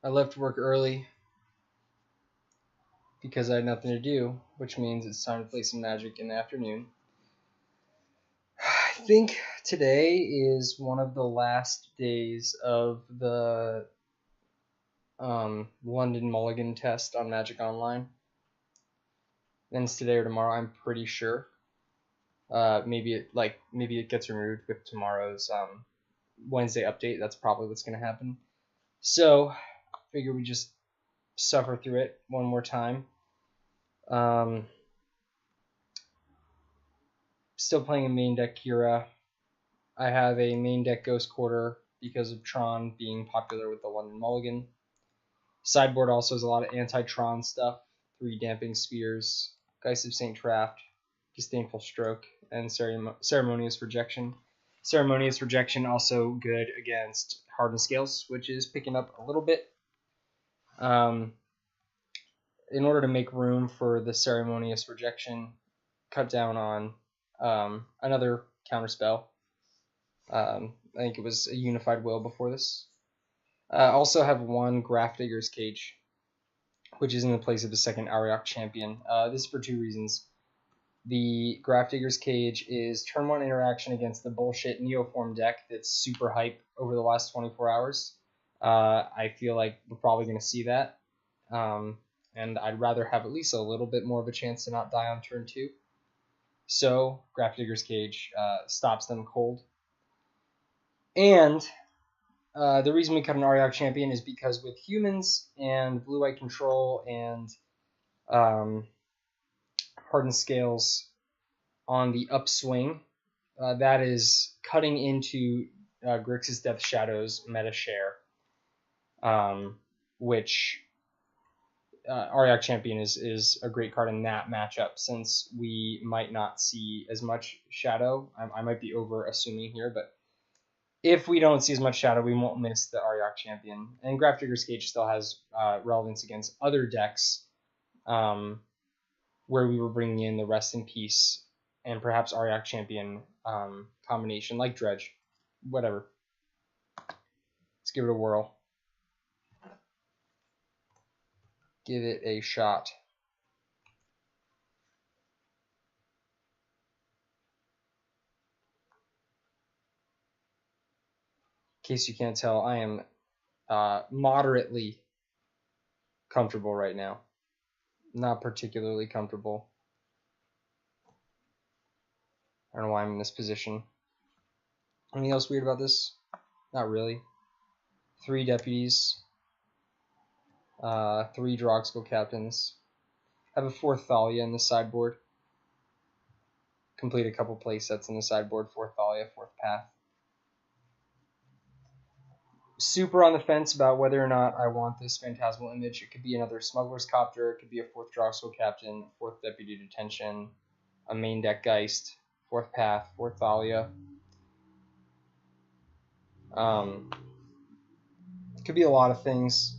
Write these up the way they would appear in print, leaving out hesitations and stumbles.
I left work early because I had nothing to do, which means it's time to play some Magic in the afternoon. I think today is one of the last days of the London Mulligan test on Magic Online. Then it's today or tomorrow, I'm pretty sure. Maybe it gets removed with tomorrow's Wednesday update. That's probably what's gonna happen. So, figure we just suffer through it one more time. Still playing a main deck Kira. I have a main deck Ghost Quarter because of Tron being popular with the London Mulligan. Sideboard also has a lot of anti-Tron stuff. 3 Damping Spheres, Geist of St. Traft, Disdainful Stroke, and Ceremonious Rejection. Ceremonious Rejection also good against Hardened Scales, which is picking up a little bit. In order to make room for the Ceremonious Rejection, cut down on another counterspell. I think it was a Unified Will before this. Also have 1 Grafdigger's Cage, which is in the place of the 2nd Auriok Champion. This is for 2 reasons. The Grafdigger's Cage is turn 1 interaction against the bullshit Neoform deck that's super hype over the last 24 hours. I feel like we're probably going to see that. And I'd rather have at least a little bit more of a chance to not die on turn 2. So, Grafdigger's Cage stops them cold. And the reason we cut an Auriok Champion is because with humans and blue-white control and Hardened Scales on the upswing, that is cutting into Grixis Death Shadow's meta share, which Auriok Champion is a great card in that matchup since we might not see as much Shadow. I might be over assuming here, but if we don't see as much Shadow, we won't miss the Auriok Champion. And Grafdigger's Cage still has relevance against other decks where we were bringing in the Rest in Peace and perhaps Auriok Champion combination, like Dredge. Whatever. Let's give it a whirl. Give it a shot. In case you can't tell, I am moderately comfortable right now. Not particularly comfortable. I don't know why I'm in this position. Anything else weird about this? Not really. 3 deputies. 3 Drogskull captains. Have a 4th Thalia in the sideboard. Complete a couple play sets in the sideboard. 4th Thalia, 4th Path. Super on the fence about whether or not I want this Phantasmal Image. It could be another Smuggler's Copter. It could be a 4th Drogskull captain, 4th Deputy Detention, a main deck Geist, 4th Path, 4th Thalia. It could be a lot of things.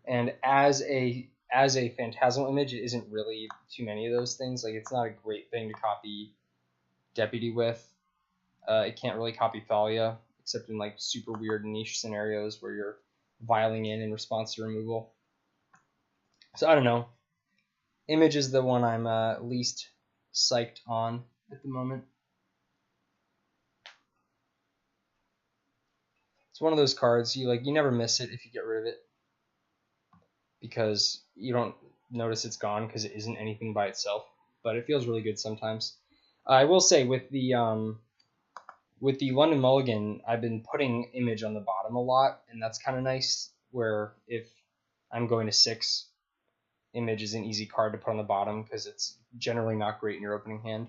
And as a Phantasmal Image, it isn't really too many of those things. Like, it's not a great thing to copy Deputy with. It can't really copy Thalia, except in like super weird niche scenarios where you're vialing in response to removal. So I don't know. Image is the one I'm least psyched on at the moment. It's one of those cards you never miss it if you get rid of it, because you don't notice it's gone because it isn't anything by itself, but it feels really good sometimes. I will say with the London Mulligan, I've been putting Image on the bottom a lot, and that's kind of nice, where if I'm going to 6, Image is an easy card to put on the bottom because it's generally not great in your opening hand.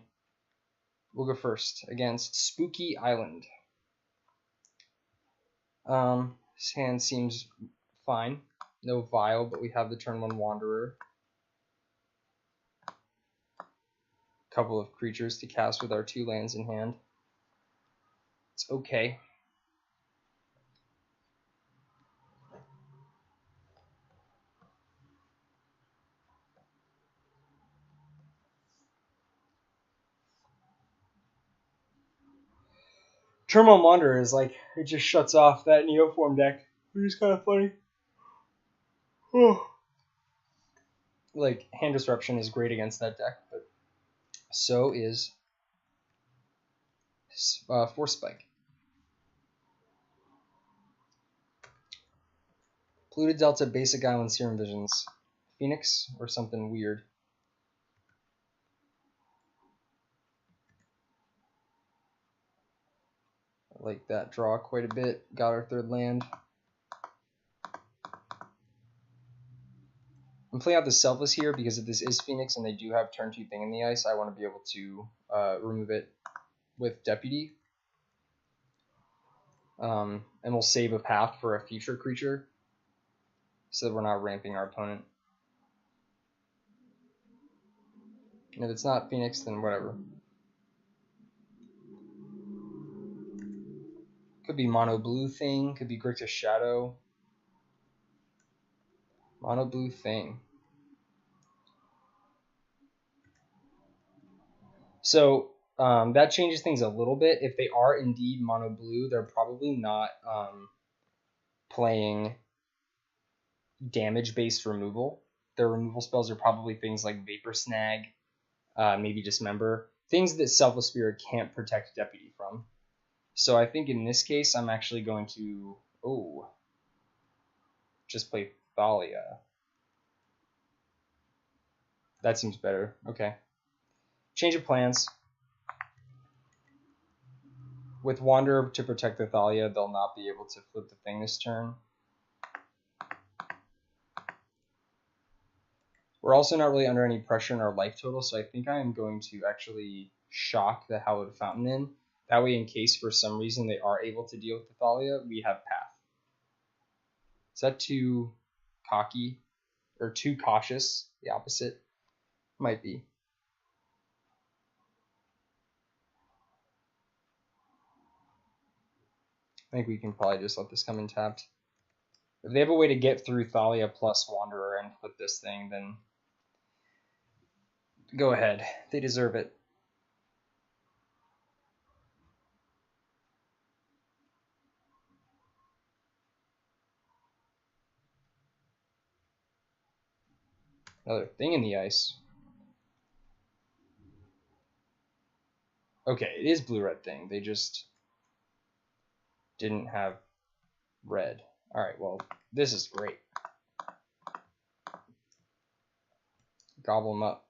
We'll go first against Spooky Island. His hand seems fine. No Vial, but we have the turn 1 Wanderer. Couple of creatures to cast with our 2 lands in hand. It's okay. Turn 1 Wanderer is it just shuts off that Neoform deck. which is kind of funny. Oh. Like, hand disruption is great against that deck, but so is Force Spike. Polluted Delta, Basic Island, Serum Visions. Phoenix or something weird. I like that draw quite a bit. Got our third land. I'm playing out the Selfless here because if this is Phoenix and they do have turn 2 Thing in the Ice, I want to be able to remove it with Deputy. And we'll save a path for a future creature so that we're not ramping our opponent. And if it's not Phoenix, then whatever. Could be Mono Blue Thing, could be Grixis Shadow. Mono Blue Thing. So that changes things a little bit. If they are indeed Mono Blue, they're probably not playing damage-based removal. Their removal spells are probably things like Vapor Snag, maybe Dismember, things that Selfless Spirit can't protect Deputy from. So I think in this case, I'm actually going to, just play Thalia. That seems better. Okay. Change of plans. With Wanderer to protect the Thalia, they'll not be able to flip the thing this turn. We're also not really under any pressure in our life total, so I think I am going to actually shock the Hallowed Fountain in. That way, in case for some reason they are able to deal with the Thalia, we have path. Is that too cocky? Or too cautious? The opposite? Might be. I think we can probably just let this come in tapped. If they have a way to get through Thalia plus Wanderer and flip this thing, then go ahead. They deserve it. Another thing in the ice. Okay, it is blue-red thing. They just didn't have red. Alright, well, this is great. Gobble them up.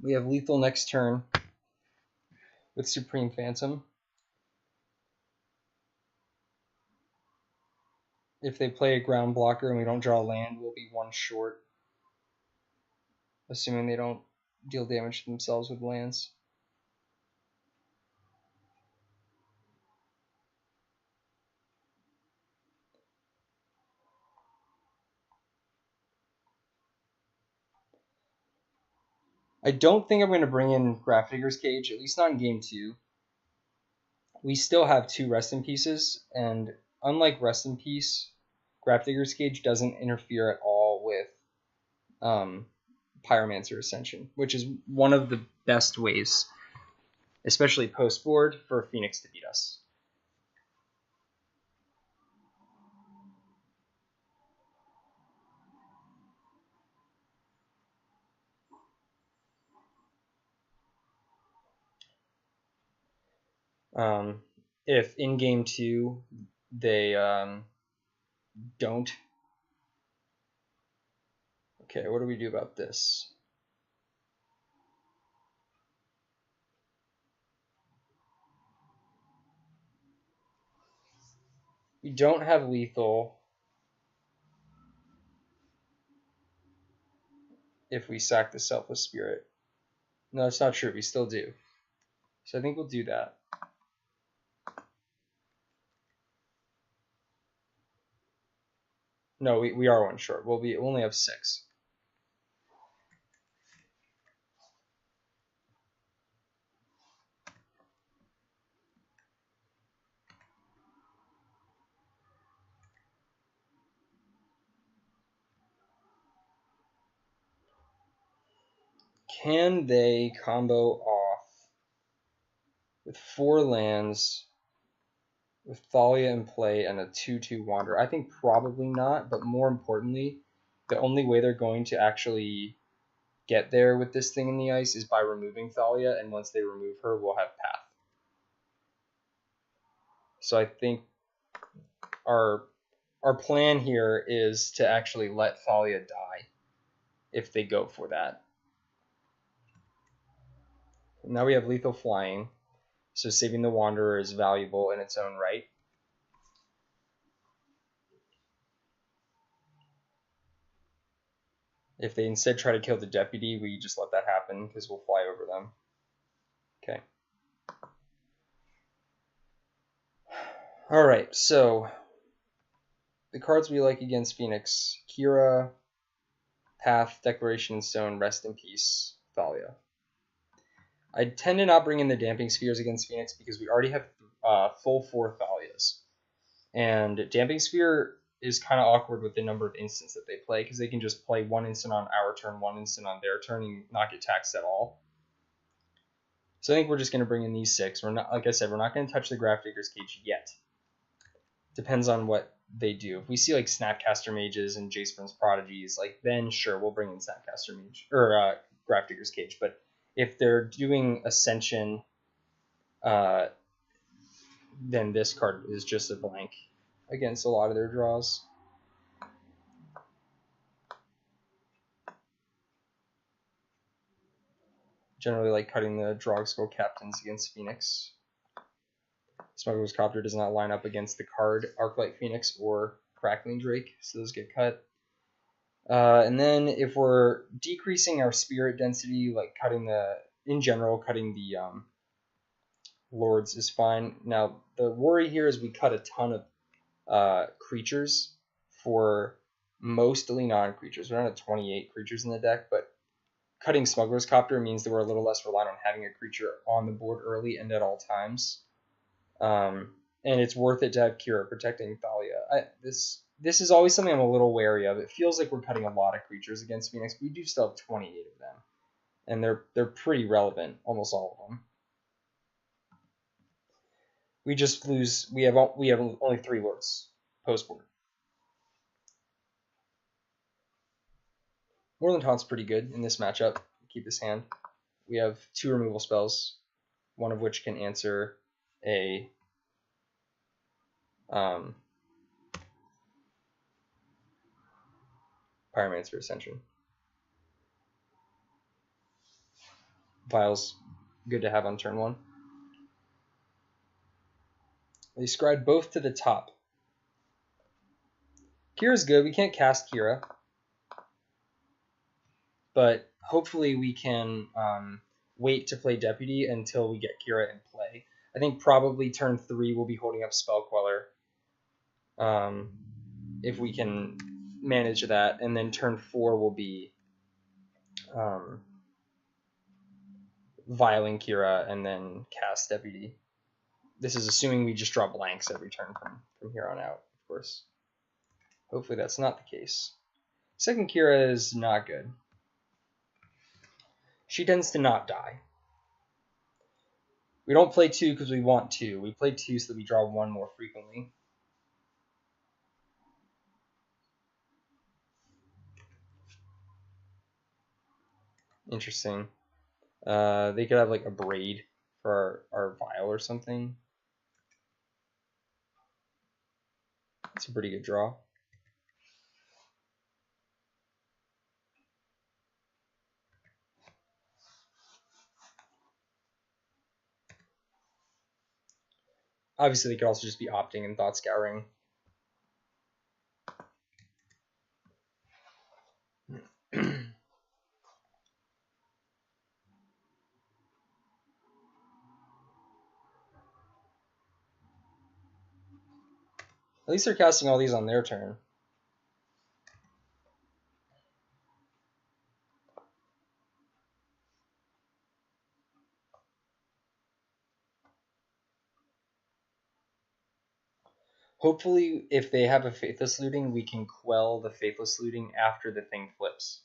We have lethal next turn with Supreme Phantom. If they play a ground blocker and we don't draw land, we'll be one short. Assuming they don't deal damage to themselves with lands. I don't think I'm going to bring in Grafdigger's Cage, at least not in game 2. We still have 2 Rest in Pieces, and unlike Rest in Peace, Grafdigger's Cage doesn't interfere at all with Pyromancer Ascension, which is one of the best ways, especially post-board, for Phoenix to beat us. If in game 2 they don't. Okay, what do we do about this? We don't have lethal if we sack the Selfless Spirit. No, that's not true. We still do. So I think we'll do that. No, we are one short. We'll only have 6. Can they combo off with 4 lands with Thalia in play and a 2/2 Wanderer? I think probably not, but more importantly, the only way they're going to actually get there with this thing in the ice is by removing Thalia, and once they remove her, we'll have Path. So I think our plan here is to actually let Thalia die if they go for that. Now we have lethal flying, so saving the Wanderer is valuable in its own right. If they instead try to kill the deputy, we just let that happen because we'll fly over them. Okay. Alright, so the cards we like against Phoenix: Kira, Path, Declaration in Stone, Rest in Peace, Thalia. I tend to not bring in the Damping Spheres against Phoenix because we already have full 4 Thalias. And Damping Sphere is kind of awkward with the number of instants that they play because they can just play 1 instant on our turn, 1 instant on their turn, and not get taxed at all. So I think we're just going to bring in these 6. We're not, like I said, we're not going to touch the Grafdigger's Cage yet. Depends on what they do. If we see like Snapcaster Mages and Jacebrand's Prodigies, like then sure we'll bring in Snapcaster Mage or Grafdigger's Cage. But if they're doing Ascension, then this card is just a blank against a lot of their draws. Generally like cutting the Drogskol Captains against Phoenix. Smuggler's Copter does not line up against the card Arclight Phoenix or Crackling Drake, so those get cut. And then if we're decreasing our spirit density, like cutting the lords is fine. Now the worry here is we cut a ton of creatures for mostly non-creatures. We're not at 28 creatures in the deck, but cutting Smuggler's Copter means that we're a little less reliant on having a creature on the board early and at all times. And it's worth it to have Kira protecting Thalia. This is always something I'm a little wary of. It feels like we're cutting a lot of creatures against Phoenix. We do still have 28 of them, and they're pretty relevant, almost all of them. We just lose. We have only 3 lords post board. Moorland Haunt's pretty good in this matchup. Keep this hand. We have 2 removal spells, one of which can answer a Pyromancer Ascension. Vial's good to have on turn 1. They scried both to the top. Kira's good. We can't cast Kira, but hopefully we can wait to play Deputy until we get Kira in play. I think probably turn 3 we'll be holding up Spell Queller if we can manage that, and then turn 4 will be Vialing Kira and then cast Deputy. This is assuming we just draw blanks every turn from here on out, of course. Hopefully that's not the case. Second Kira is not good. She tends to not die. We don't play 2 because we want 2. We play 2 so that we draw 1 more frequently. Interesting. They could have like a braid for our vial or something. That's a pretty good draw. Obviously, they could also just be opting and thought scouring. At least they're casting all these on their turn. Hopefully, if they have a Faithless Looting, we can quell the Faithless Looting after the thing flips.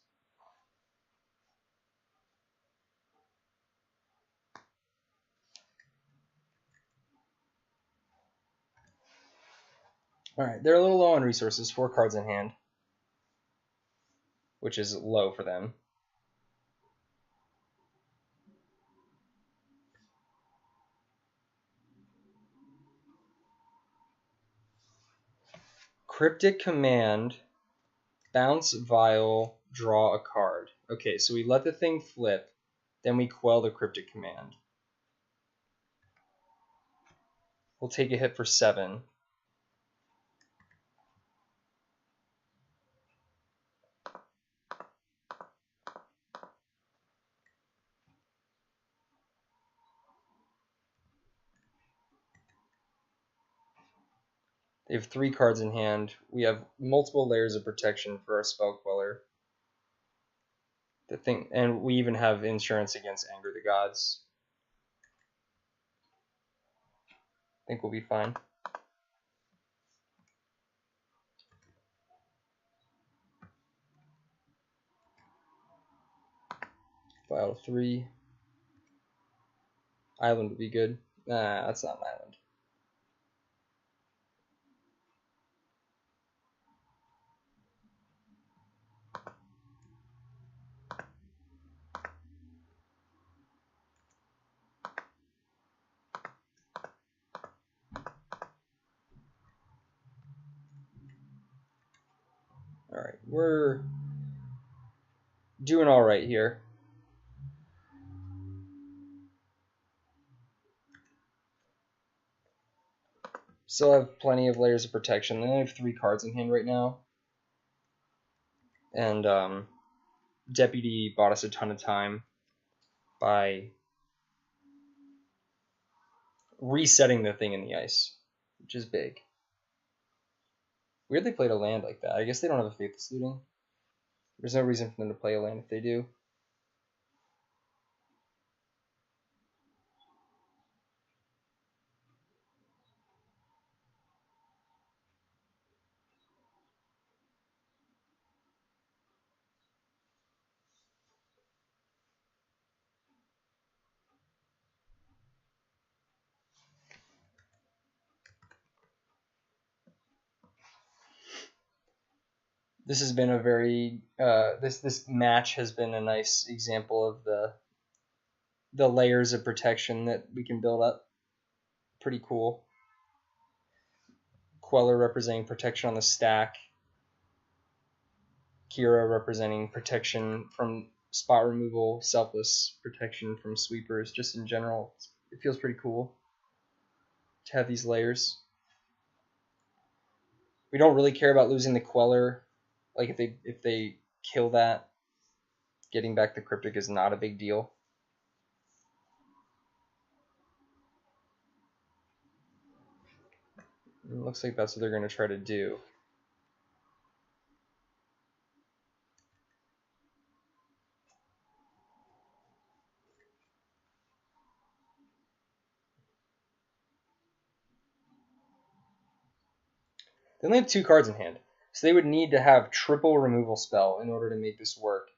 Alright, they're a little low on resources, 4 cards in hand, which is low for them. Cryptic Command, bounce Vial, draw a card. Okay, so we let the thing flip, then we quell the Cryptic Command. We'll take a hit for 7. They have 3 cards in hand. We have multiple layers of protection for our Spell Queller. And we even have insurance against Anger the Gods. I think we'll be fine. File 3. Island would be good. Nah, that's not an island. Alright, we're doing alright here. Still have plenty of layers of protection. They only have 3 cards in hand right now. And Deputy bought us a ton of time by resetting the thing in the ice, which is big. Weird they played a land like that. I guess they don't have a Faithless Looting. There's no reason for them to play a land if they do. This has been a very this match has been a nice example of the layers of protection that we can build up. Pretty cool. Queller representing protection on the stack. Kira representing protection from spot removal, selfless protection from sweepers. Just in general, it feels pretty cool to have these layers. We don't really care about losing the Queller. Like if they kill that, getting back the Cryptic is not a big deal. It looks like that's what they're going to try to do. They only have 2 cards in hand, so they would need to have triple removal spell in order to make this work.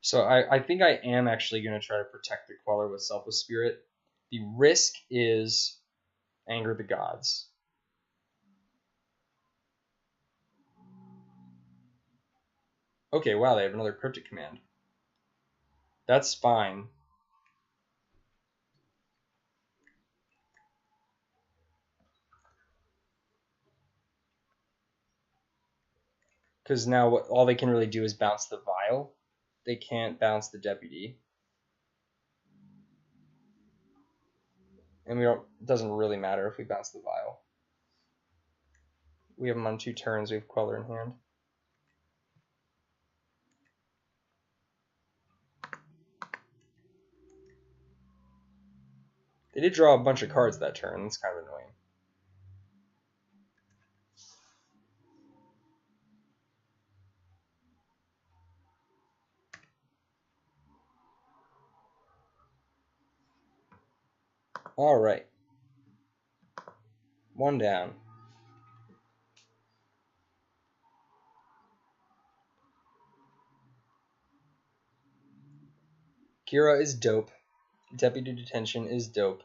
So I think I am actually going to try to protect the Queller with Selfless Spirit. The risk is Anger the Gods. Okay, wow, they have another Cryptic Command. That's fine. Because now all they can really do is bounce the Vial. They can't bounce the Deputy. And it doesn't really matter if we bounce the Vial. We have them on 2 turns. We have Queller in hand. They did draw a bunch of cards that turn. That's kind of annoying. All right. 1 down. Kira is dope. Deputy Detention is dope.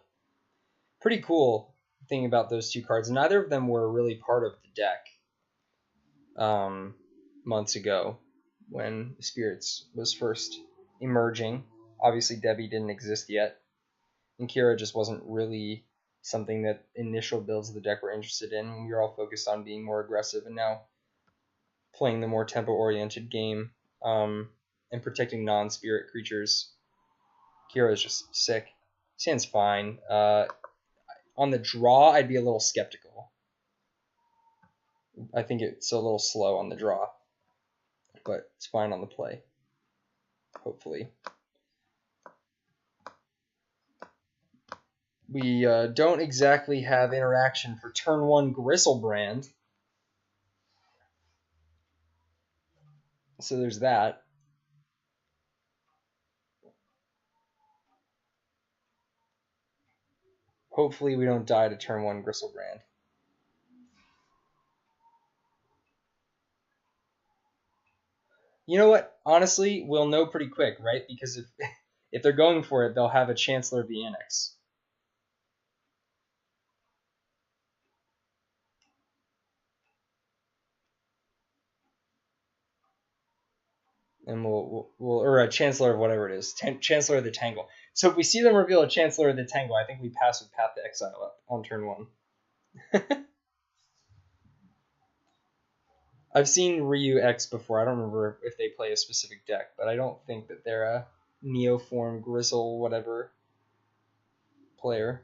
Pretty cool. thing about those two cards. Neither of them were really part of the deck months ago when Spirits was first emerging. Obviously, Debbie didn't exist yet, and Kira just wasn't really something that initial builds of the deck were interested in. We were all focused on being more aggressive, and now playing the more tempo-oriented game and protecting non-spirit creatures. Kira is just sick. Stands fine. On the draw, I'd be a little skeptical. I think it's a little slow on the draw, but it's fine on the play, hopefully. We don't exactly have interaction for turn 1 Griselbrand. So there's that. Hopefully we don't die to turn 1 Griselbrand. You know what? Honestly, we'll know pretty quick, right? Because if they're going for it, they'll have a Chancellor of the Annex. And we'll or a Chancellor of whatever it is, Chancellor of the Tangle. So if we see them reveal a Chancellor of the Tangle, I think we pass with Path to Exile up on turn 1. I've seen Ryu X before. I don't remember if they play a specific deck, but I don't think that they're a Neoform Grizzle whatever player.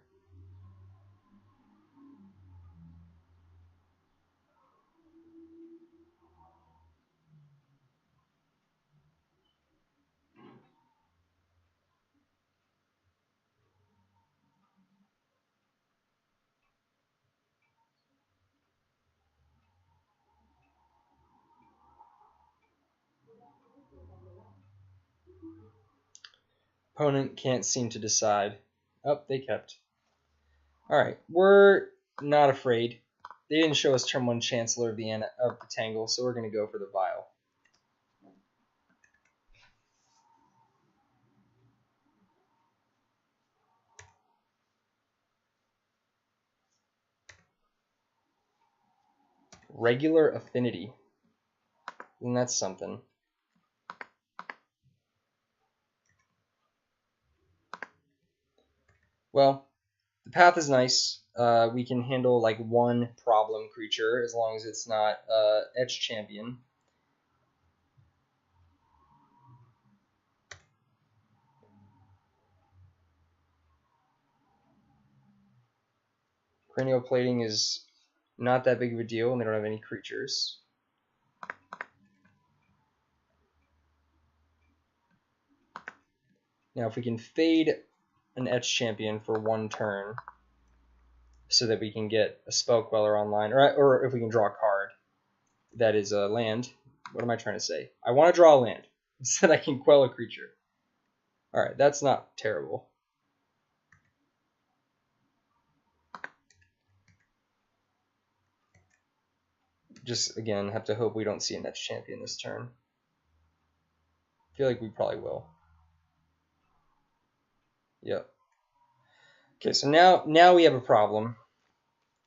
Opponent can't seem to decide. Oh, they kept. Alright, we're not afraid. They didn't show us turn 1 Chancellor of the Tangle, so we're going to go for the Vial. Regular Affinity. And that's something. Well, the path is nice. We can handle like one problem creature as long as it's not Etch Champion. Cranial Plating is not that big of a deal, and they don't have any creatures. Now, if we can fade an Etch Champion for 1 turn, so that we can get a Spell Queller online, or if we can draw a card that is a land. What am I trying to say? I want to draw a land so that I can quell a creature. Alright, that's not terrible. Just, again, have to hope we don't see an Etch Champion this turn. I feel like we probably will. Yep. Okay, so now we have a problem.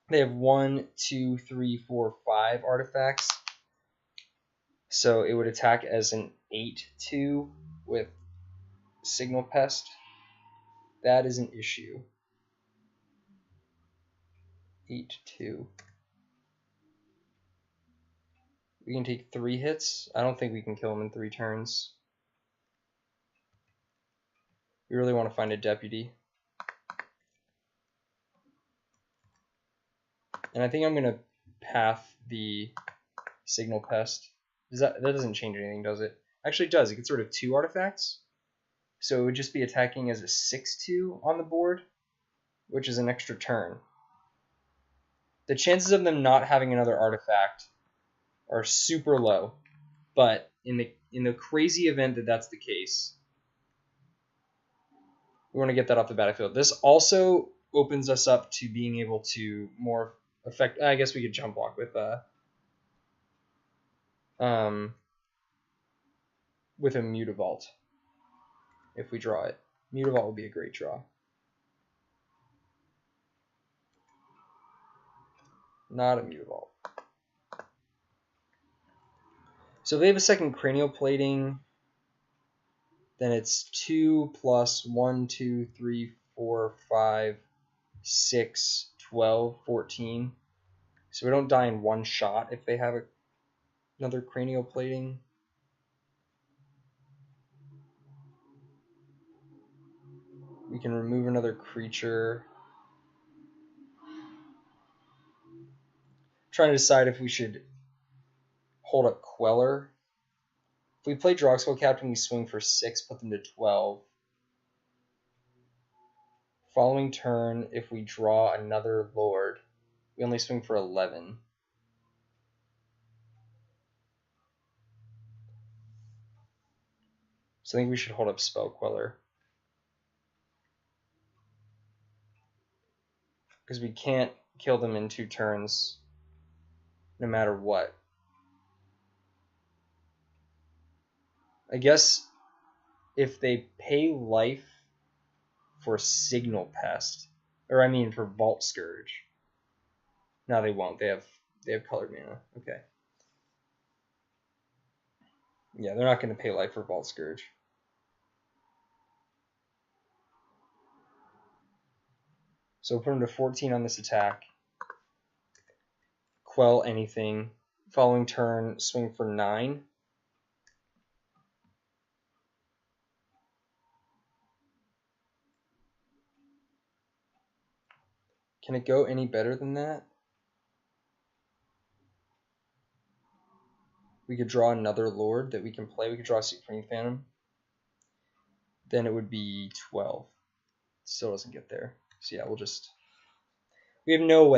They have 1, 2, 3, 4, 5 artifacts. So it would attack as an 8/2 with Signal Pest. That is an issue. 8/2. We can take 3 hits. I don't think we can kill him in 3 turns. We really want to find a deputy. And I think I'm going to path the Signal Pest. That doesn't change anything, does it? Actually, it does. It gets rid of 2 artifacts. So it would just be attacking as a 6/2 on the board, which is an extra turn. The chances of them not having another artifact are super low, but in the crazy event that that's the case, we want to get that off the battlefield. This also opens us up to being able to more affect. I guess we could jump block with a Mutavault if we draw it. Mutavault would be a great draw. Not a Mutavault. So if they have a second cranial plating, then it's 2 plus 1, 2, 3, 4, 5, 6, 12, 14. So we don't die in one shot if they have another cranial plating. We can remove another creature. I'm trying to decide if we should hold up Queller. If we play Droxel Captain, we swing for 6, put them to 12. Following turn, if we draw another Lord, we only swing for 11. So I think we should hold up Spell Queller. Because we can't kill them in 2 turns, no matter what. I guess if they pay life for Signal Pest, or I mean for Vault Scourge. No, they won't. They have colored mana. Okay. Yeah, they're not going to pay life for Vault Scourge. So we'll put them to 14 on this attack. Quell anything. Following turn, swing for 9. Can it go any better than that? We could draw another Lord that we can play. We could draw Supreme Phantom. Then it would be 12. Still doesn't get there. So yeah, we have no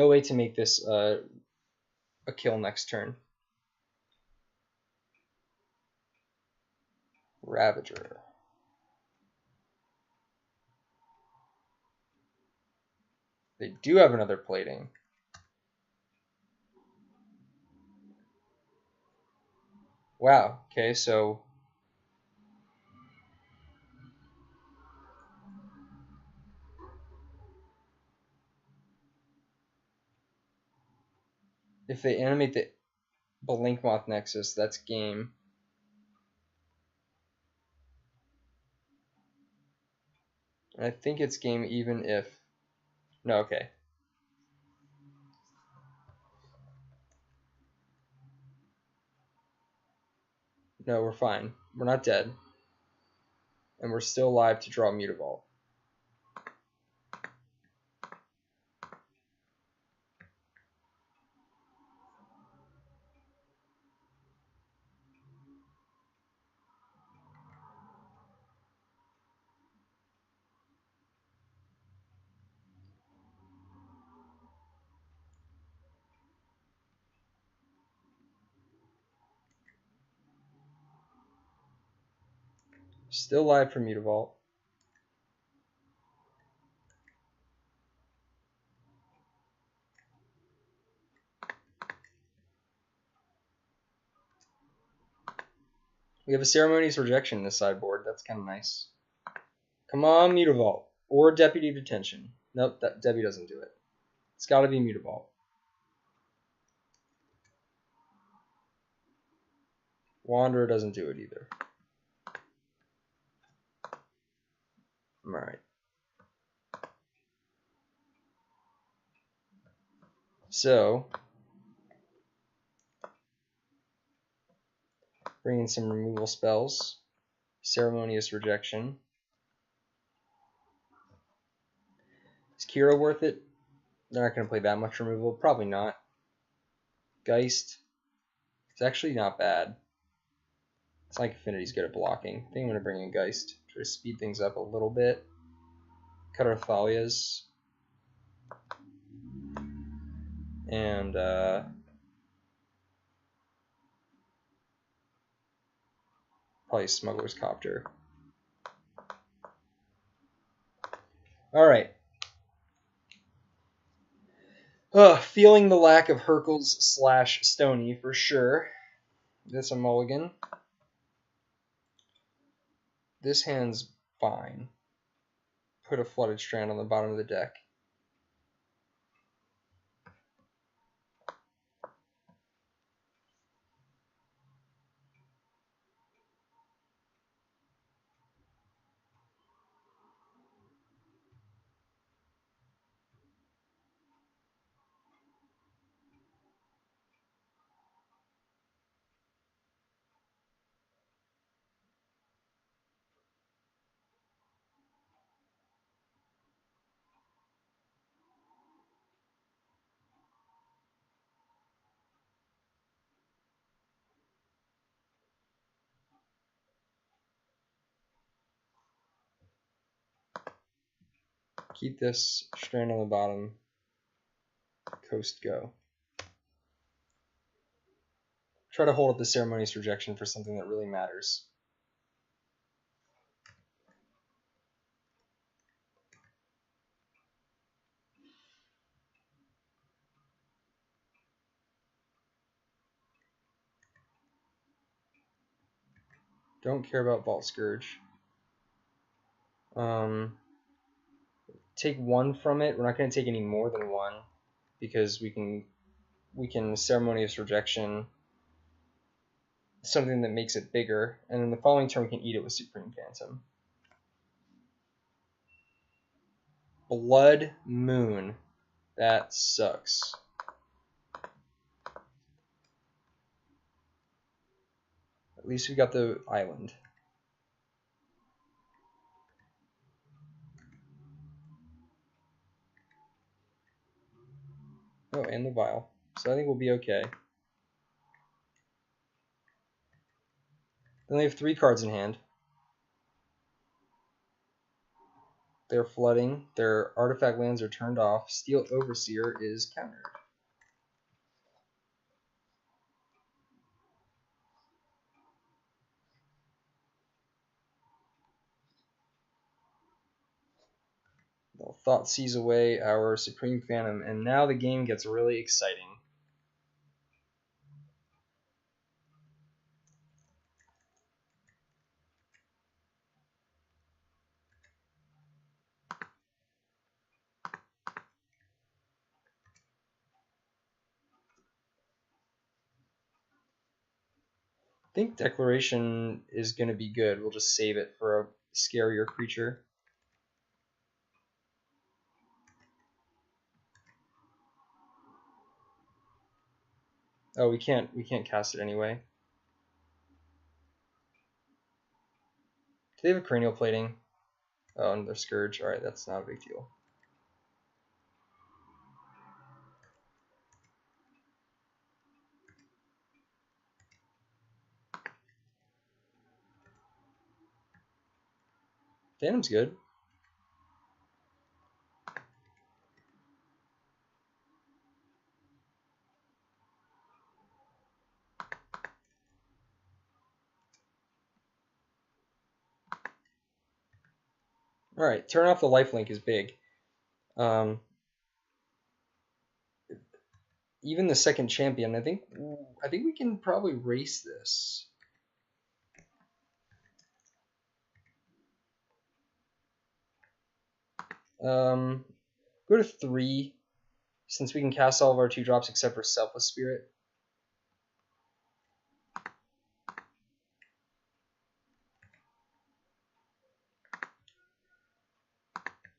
way to make this a kill next turn. Ravager. They do have another plating. Wow. Okay, so if they animate the Blinkmoth Nexus, that's game. And I think it's game even if... No, okay. No, we're fine. We're not dead. And we're still alive to draw Mutavault. Still alive for Mutavault. We have a Ceremonious Rejection in the sideboard. That's kind of nice. Come on, Mutavault. Or Deputy Detention. Nope, that Debbie doesn't do it. It's got to be Mutavault. Wanderer doesn't do it either. Alright. So, bring in some removal spells. Ceremonious Rejection. Is Kira worth it? They're not going to play that much removal. Probably not. Geist. It's actually not bad. It's like Affinity's good at blocking. I think I'm going to bring in Geist. Try to speed things up a little bit. Cut our Thalias. And, probably Smuggler's Copter. Alright. Feeling the lack of Hercules / Stony for sure. That's a mulligan. This hand's fine. Put a Flooded Strand on the bottom of the deck. Keep this strand on the bottom. Coast go. Try to hold up the ceremonious rejection for something that really matters. Don't care about Vault Scourge. Take one from it. We're not going to take any more than one because we can ceremonious rejection something that makes it bigger, and then the following turn we can eat it with Supreme Phantom. Blood Moon. That sucks. At least we got the island. Oh, and the vial. So I think we'll be okay. Then they have 3 cards in hand. They're flooding. Their artifact lands are turned off. Steel Overseer is countered. Thought sees away our Supreme Phantom, and now the game gets really exciting. I think Declaration is going to be good. We'll just save it for a scarier creature. Oh, we can't cast it anyway. Do they have a cranial plating? Oh, and their Scourge. Alright, that's not a big deal. Phantom's good. Alright, turn off the lifelink is big. Even the second champion, I think we can probably race this. Go to 3, since we can cast all of our 2-drops except for Selfless Spirit.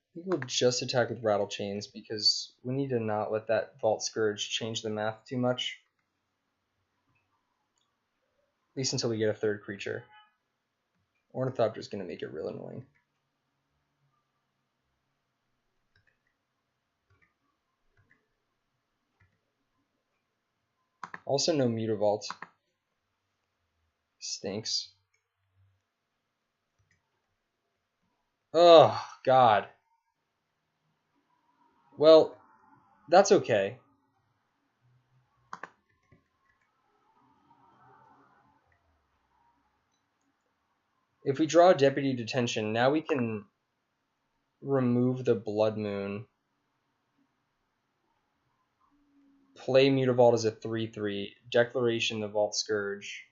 I think we'll just attack with Rattle Chains because we need to not let that Vault Scourge change the math too much. At least until we get a 3rd creature. Ornithopter is going to make it real annoying. Also no Mutavault. Stinks. Oh, God. Well, that's okay. If we draw Deputy Detention, now we can remove the Blood Moon. Play Mutavault as a 3/3. Declaration the Vault Scourge.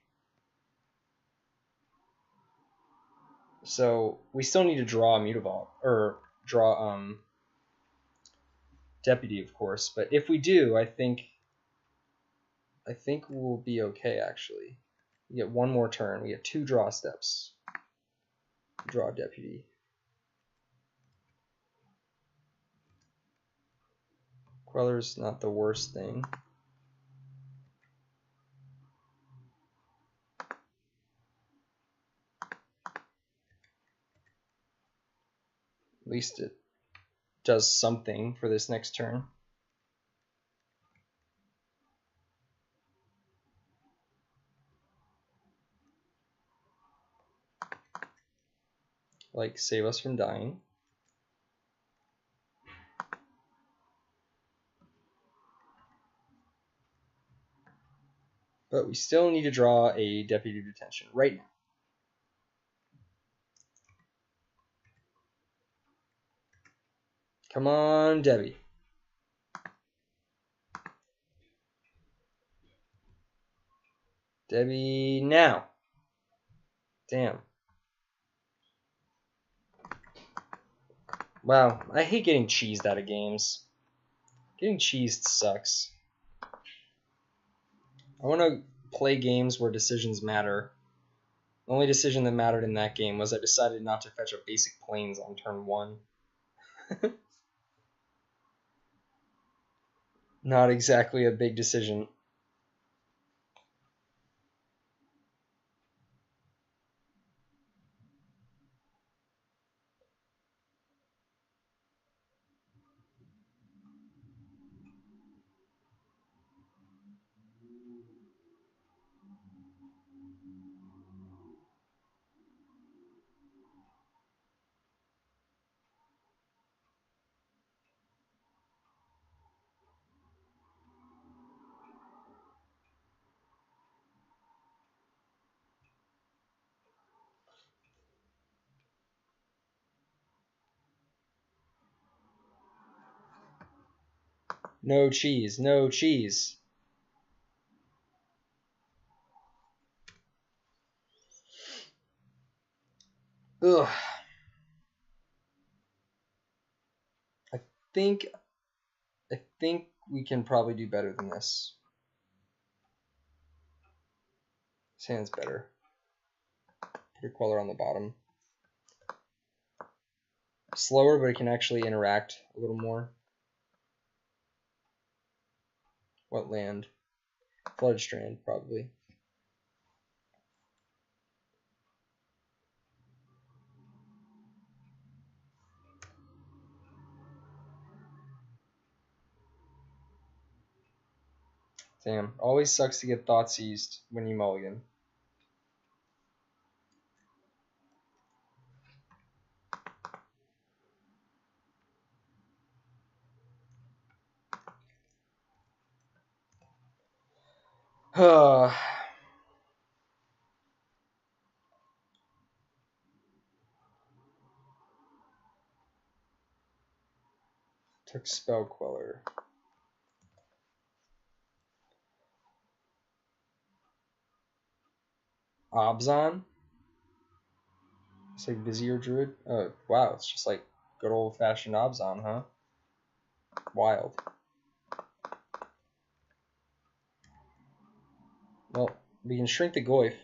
So we still need to draw a Mutavault, or draw Deputy, of course. But if we do, I think we'll be okay. Actually, we get 1 more turn. We get 2 draw steps. Draw Deputy. Queller's not the worst thing. At least it does something for this next turn. Like, save us from dying. But we still need to draw a Deputy of Detention right now. Come on, Debbie. Debbie, now. Damn. Wow, I hate getting cheesed out of games. Getting cheesed sucks. I want to play games where decisions matter. The only decision that mattered in that game was I decided not to fetch a basic plains on turn 1. Not exactly a big decision. No cheese, no cheese. Ugh. I think we can probably do better than this. This hand's better. Put a Queller on the bottom. Slower, but it can actually interact a little more. What land? Flooded Strand, probably. Damn. Always sucks to get thought seized when you mulligan. Took Spell Queller. Obzon? It's like Vizier Druid? Oh, wow. It's just like good old-fashioned Obzon, huh? Wild. Well, we can shrink the Goyf.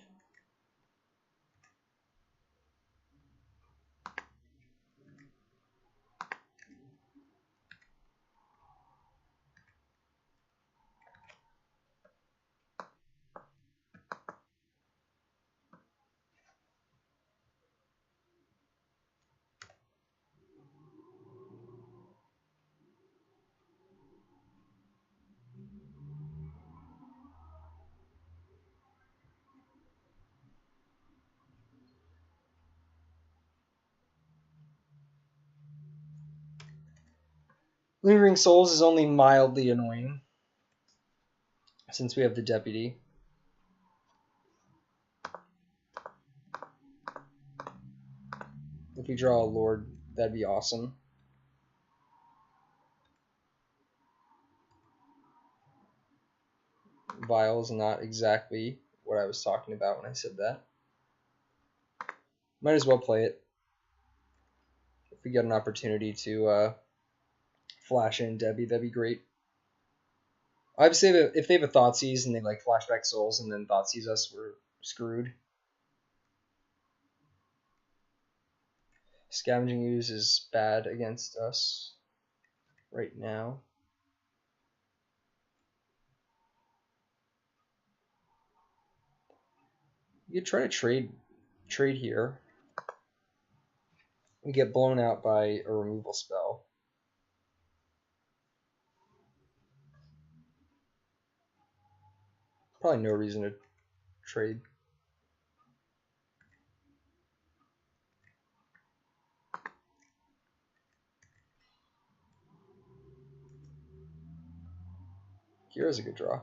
Lingering Souls is only mildly annoying, since we have the Deputy. If we draw a Lord, that'd be awesome. Vial is not exactly what I was talking about when I said that. Might as well play it. If we get an opportunity to flash in Debbie, that'd be great. I'd say that if they have a Thoughtseize and they like flashback souls and then Thoughtseize us, we're screwed. Scavenging Ooze is bad against us right now. You could try to trade here. We get blown out by a removal spell. Probably no reason to trade. Kira's a good draw.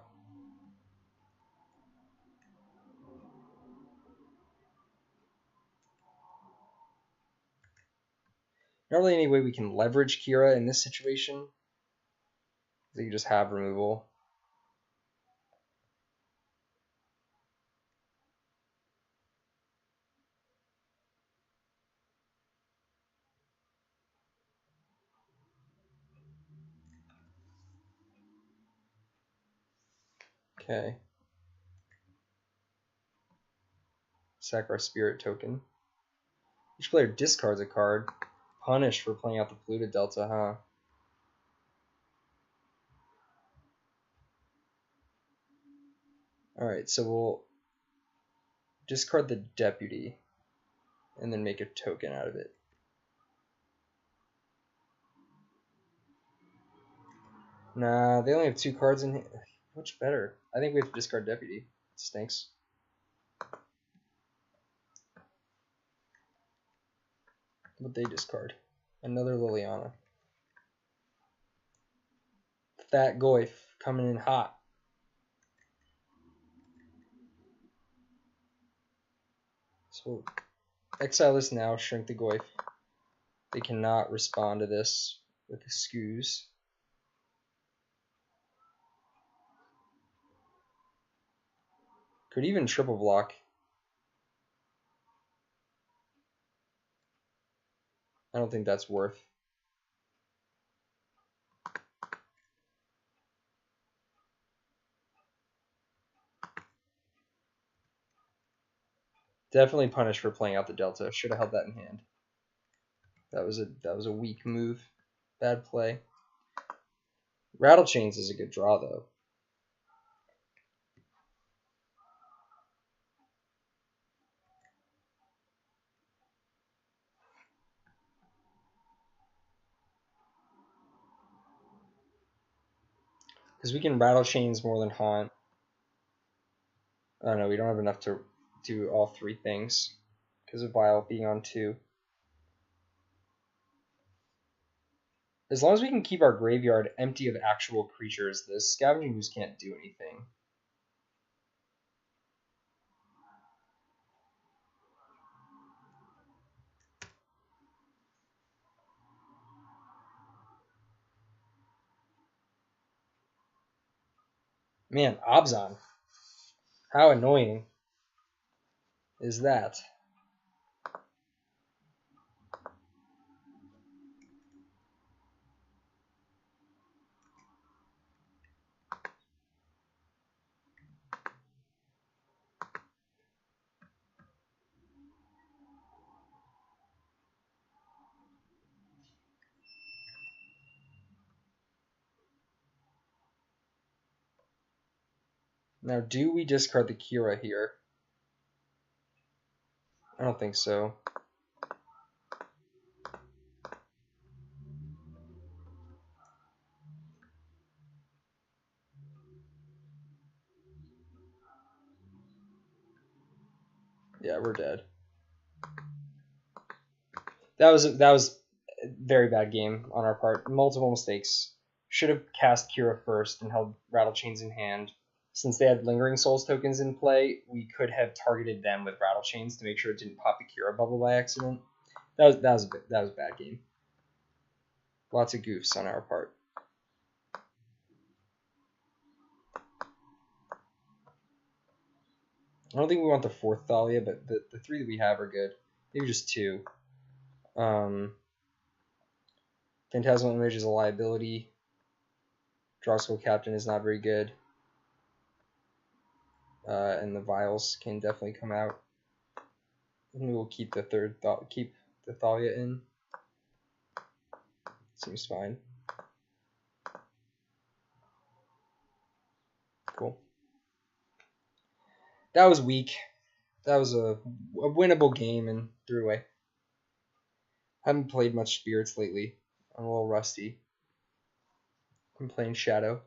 Not really any way we can leverage Kira in this situation. So you just have removal. Okay. Sack our spirit token. Each player discards a card. Punished for playing out the polluted delta, huh? Alright, so we'll discard the deputy and then make a token out of it. Nah, they only have 2 cards in here. Much better. I think we have to discard deputy. It stinks. What they discard? Another Liliana. Fat Goyf coming in hot. So exile this now, shrink the Goyf. They cannot respond to this with the skews. Could even triple block. I don't think that's worth. Definitely punished for playing out the delta. Should have held that in hand. That was a weak move. Bad play. Rattle Chains is a good draw though. Because we can Rattle Chains more than Haunt. I don't know, we don't have enough to do all 3 things. Because of Vial being on 2. As long as we can keep our graveyard empty of actual creatures, the Scavenging Ooze can't do anything. Man, Abzan. How annoying is that? Now, do we discard the Kira here? I don't think so. Yeah, we're dead. That was a very bad game on our part. Multiple mistakes. Should have cast Kira first and held Rattle Chains in hand. Since they had Lingering Souls tokens in play, we could have targeted them with Rattle Chains to make sure it didn't pop the Kira bubble by accident. That was a bad game. Lots of goofs on our part. I don't think we want the 4th Thalia, but the 3 that we have are good. Maybe just 2. Phantasmal Image is a liability. Droxel Captain is not very good. And the Vials can definitely come out. And we will keep the keep the Thalia in. Seems fine. Cool. That was weak. That was a winnable game and threw away. Haven't played much Spirits lately. I'm a little rusty. I'm playing Shadow.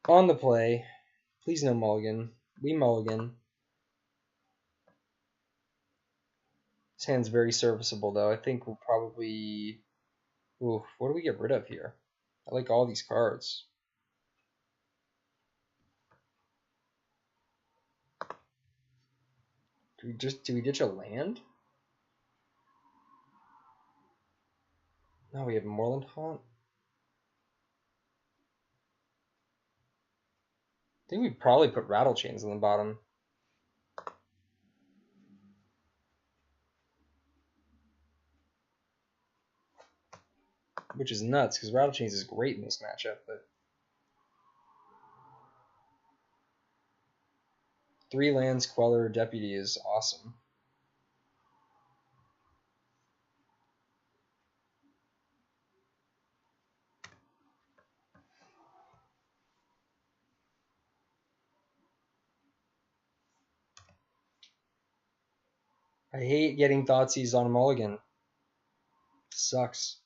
On the play. Please no mulligan. We mulligan. This hand's very serviceable, though. I think we'll probably... Ooh, what do we get rid of here? I like all these cards. Do we ditch a land? No, we have Moorland Haunt. I think we'd probably put Rattle Chains on the bottom. Which is nuts, because Rattle Chains is great in this matchup, but... 3 lands, Queller, Deputy is awesome. I hate getting Thoughtseize on a mulligan. Sucks.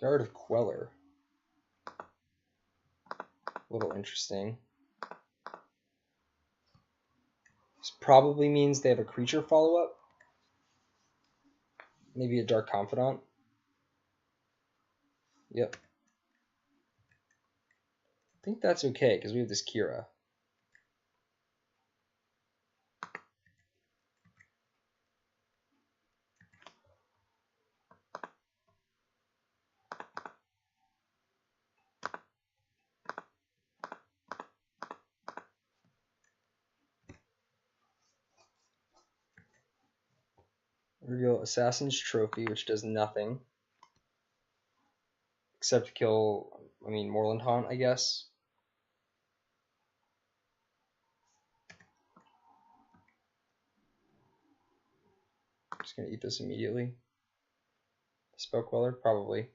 Guard of Queller. A little interesting. This probably means they have a creature follow-up. Maybe a Dark Confidant. Yep. I think that's okay, because we have this Kira. Reveal Assassin's Trophy, which does nothing. Except kill, Moorland Haunt, I guess. Just gonna eat this immediately. Spell Queller? Probably.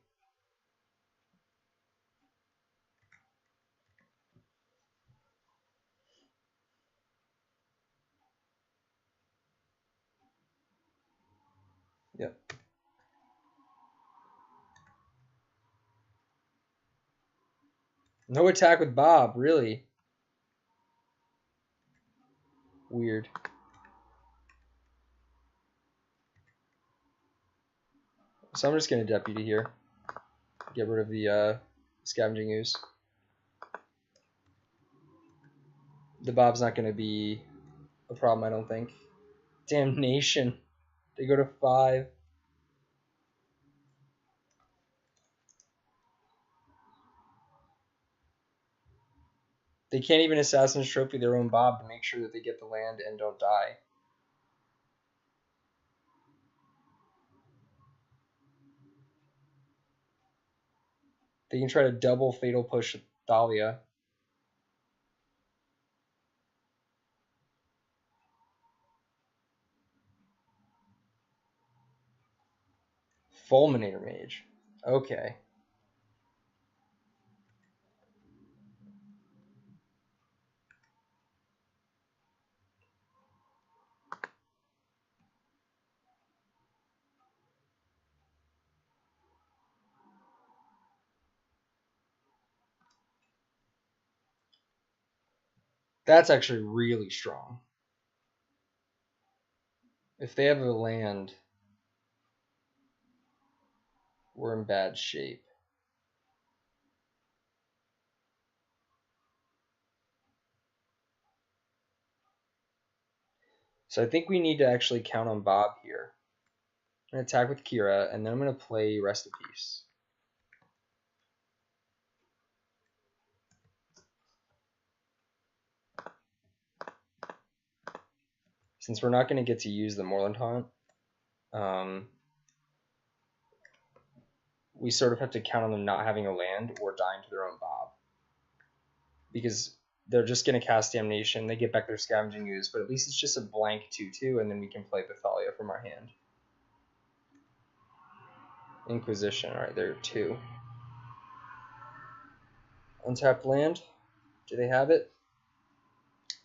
Yep. No attack with Bob, really? Weird. So I'm just gonna Deputy here. Get rid of the Scavenging Ooze. The Bob's not gonna be a problem, I don't think. Damnation. They go to 5. They can't even Assassin's Trophy their own Bob to make sure that they get the land and don't die. They can try to double Fatal Push Thalia. Fulminator Mage. Okay. That's actually really strong. If they have a land, we're in bad shape. So I think we need to actually count on Bob here. I'm going to attack with Kira, and then I'm going to play Rest of Peace. Since we're not going to get to use the Moorland Haunt, we sort of have to count on them not having a land or dying to their own Bob. Because they're just going to cast Damnation, they get back their Scavenging Ooze, but at least it's just a blank 2/2, and then we can play Bathalia from our hand. Inquisition, alright, there are 2. Untapped land? Do they have it?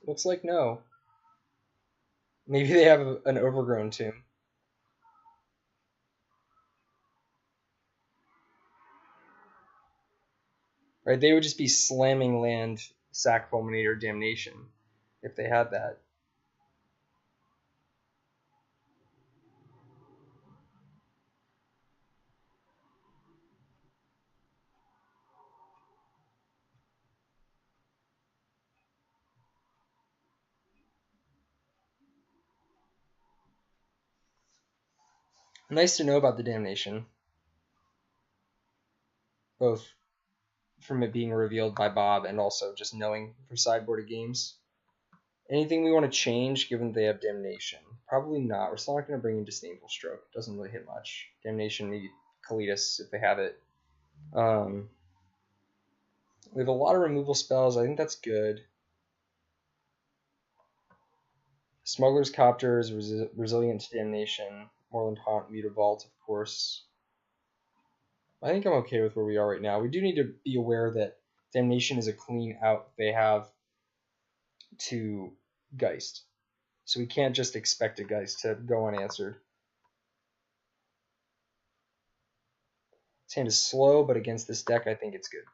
Looks like no. Maybe they have an Overgrown Tomb. Right? They would just be slamming land, sack, fulminator, damnation if they had that. Nice to know about the damnation, both from it being revealed by Bob and also just knowing for sideboarded games. Anything we want to change given they have damnation? Probably not. We're still not going to bring in Disdainful Stroke. It doesn't really hit much. Damnation, maybe Kalitas if they have it. We have a lot of removal spells. I think that's good. Smuggler's Copter is resilient to damnation. Moorland Haunt, Mutavault, of course. I think I'm okay with where we are right now. We do need to be aware that damnation is a clean out they have to Geist. So we can't just expect a Geist to go unanswered. His hand is slow, but against this deck, I think it's good.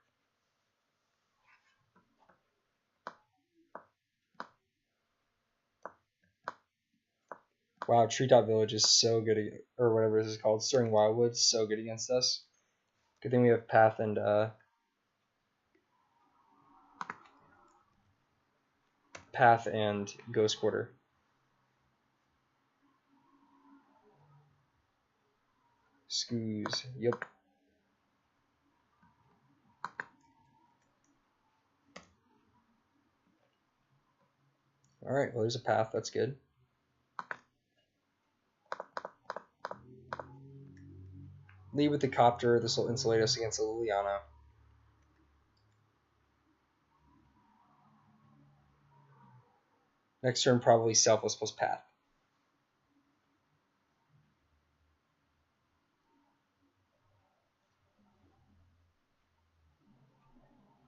Wow, Treetop Village is so good, or whatever this is called, Stirring Wildwood, so good against us. Good thing we have Path and Ghost Quarter. Scoos, yep. Alright, well there's a Path, that's good. Lead with the Copter, this will insulate us against the Liliana. Next turn, probably Selfless plus Path.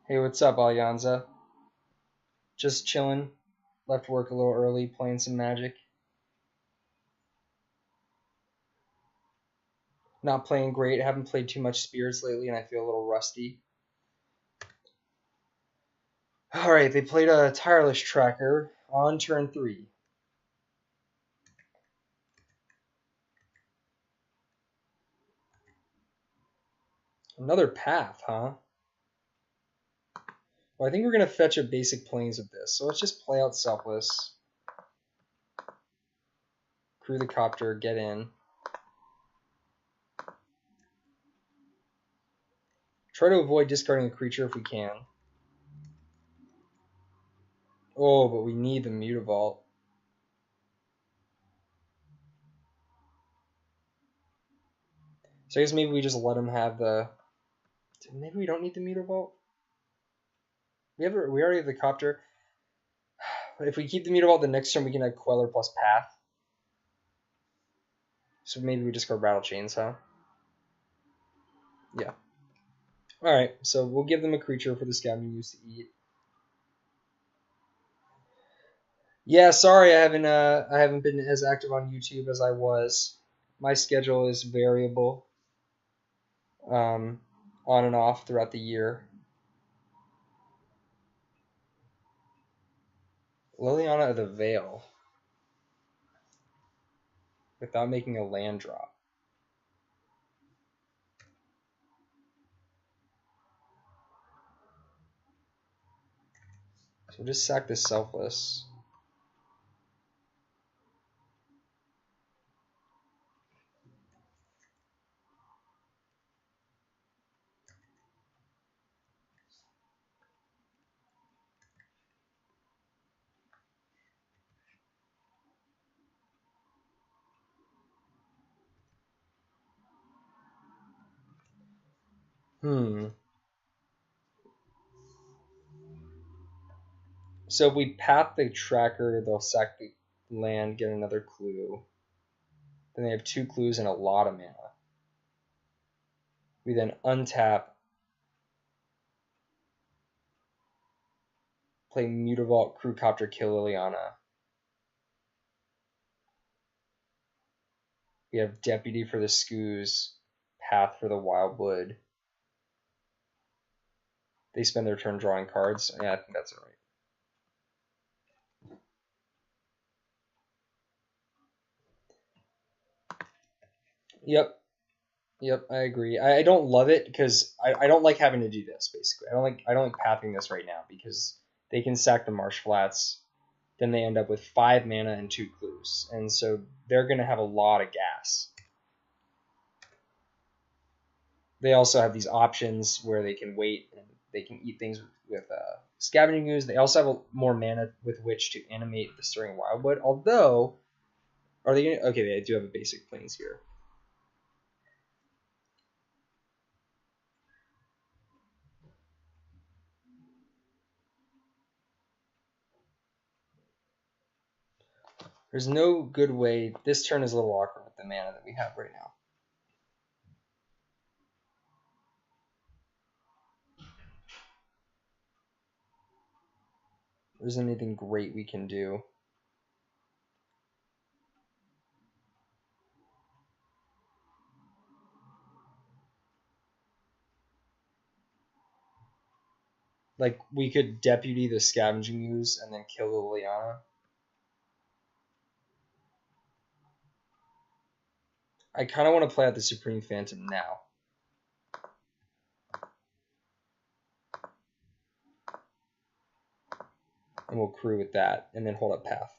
Hey, what's up, Alyanza? Just chilling. Left work a little early, playing some Magic. Not playing great. Haven't played too much Spirits lately, and I feel a little rusty. Alright, they played a Tireless Tracker on turn 3. Another Path, huh? Well, I think we're going to fetch a basic Plains of this. So let's just play out Selfless. Crew the Copter, get in. Try to avoid discarding a creature if we can. Oh, but we need the Mutavault. So I guess maybe we just let him have the... Maybe we don't need the Mutavault? We already have the Copter. If we keep the Mutavault the next turn, we can have Queller plus Path. So maybe we discard Rattle Chains, huh? Yeah. Alright, so we'll give them a creature for the Scavenging Ooze to eat. Yeah, sorry I haven't been as active on YouTube as I was. My schedule is variable, on and off throughout the year. Liliana of the Veil, without making a land drop. So just sack this Selfless. So if we path the tracker, they'll sack the land, get another clue. Then they have 2 clues and a lot of mana. We then untap, play Mutavault, Crew Copter, kill Liliana. We have Deputy for the Scoos, Path for the Wildwood. They spend their turn drawing cards. Yeah, I think that's all right. Yep, I agree. I don't love it because I don't like having to do this, basically. I don't like pathing this right now because they can sack the Marsh Flats. Then they end up with 5 mana and 2 clues. And so they're going to have a lot of gas. They also have these options where they can wait and they can eat things with Scavenging Ooze. They also have more mana with which to animate the Stirring Wildwood. Although, are they going to... Okay, they do have a basic Plains here. There's no good way. This turn is a little awkward with the mana that we have right now. There isn't anything great we can do. Like, we could Deputy the Scavenging Ooze and then kill Liliana. I kind of want to play out the Supreme Phantom now. And we'll crew with that, and then hold up Path.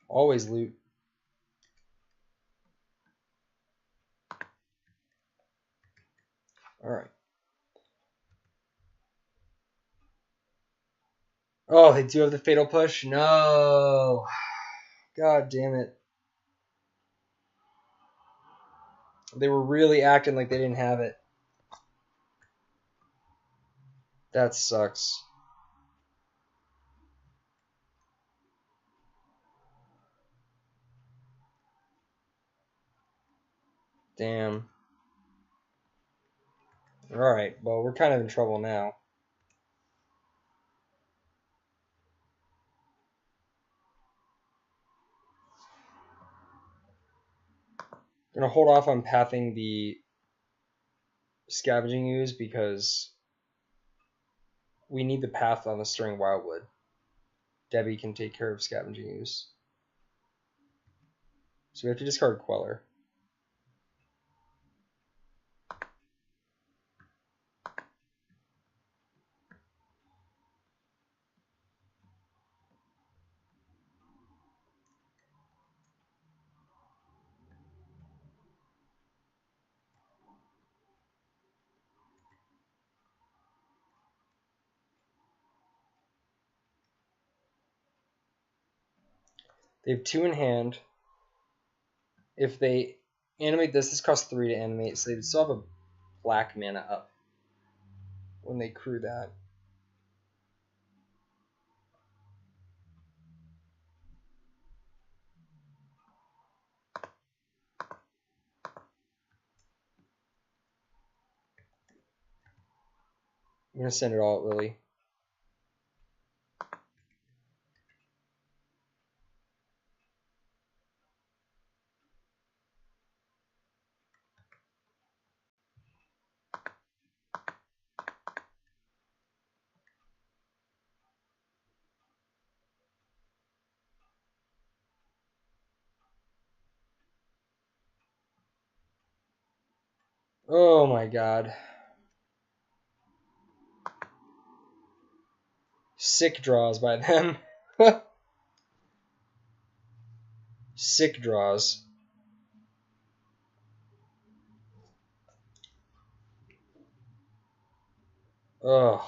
Always loot. Alright. Oh, they do have the Fatal Push? No! God damn it. They were really acting like they didn't have it. That sucks. Damn. Alright, well, we're kind of in trouble now. I'm going to hold off on pathing the Scavenging Ooze because we need the path on the Stirring Wildwood. Debbie can take care of Scavenging Ooze. So we have to discard Queller. They have 2 in hand. If they animate this costs 3 to animate, so they would still have a black mana up when they crew that. I'm going to send it all at Lily. Oh my god. Sick draws by them. Sick draws. Ugh.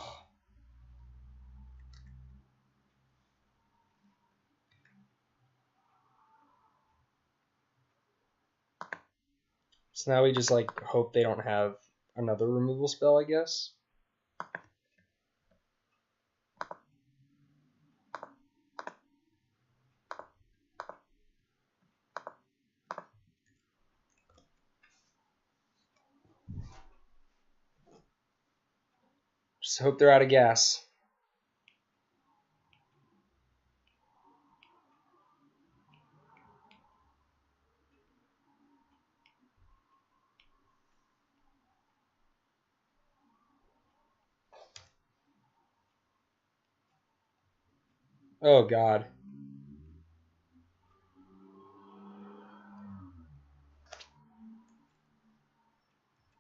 So now we just like hope they don't have another removal spell, I guess. Just hope they're out of gas. Oh god.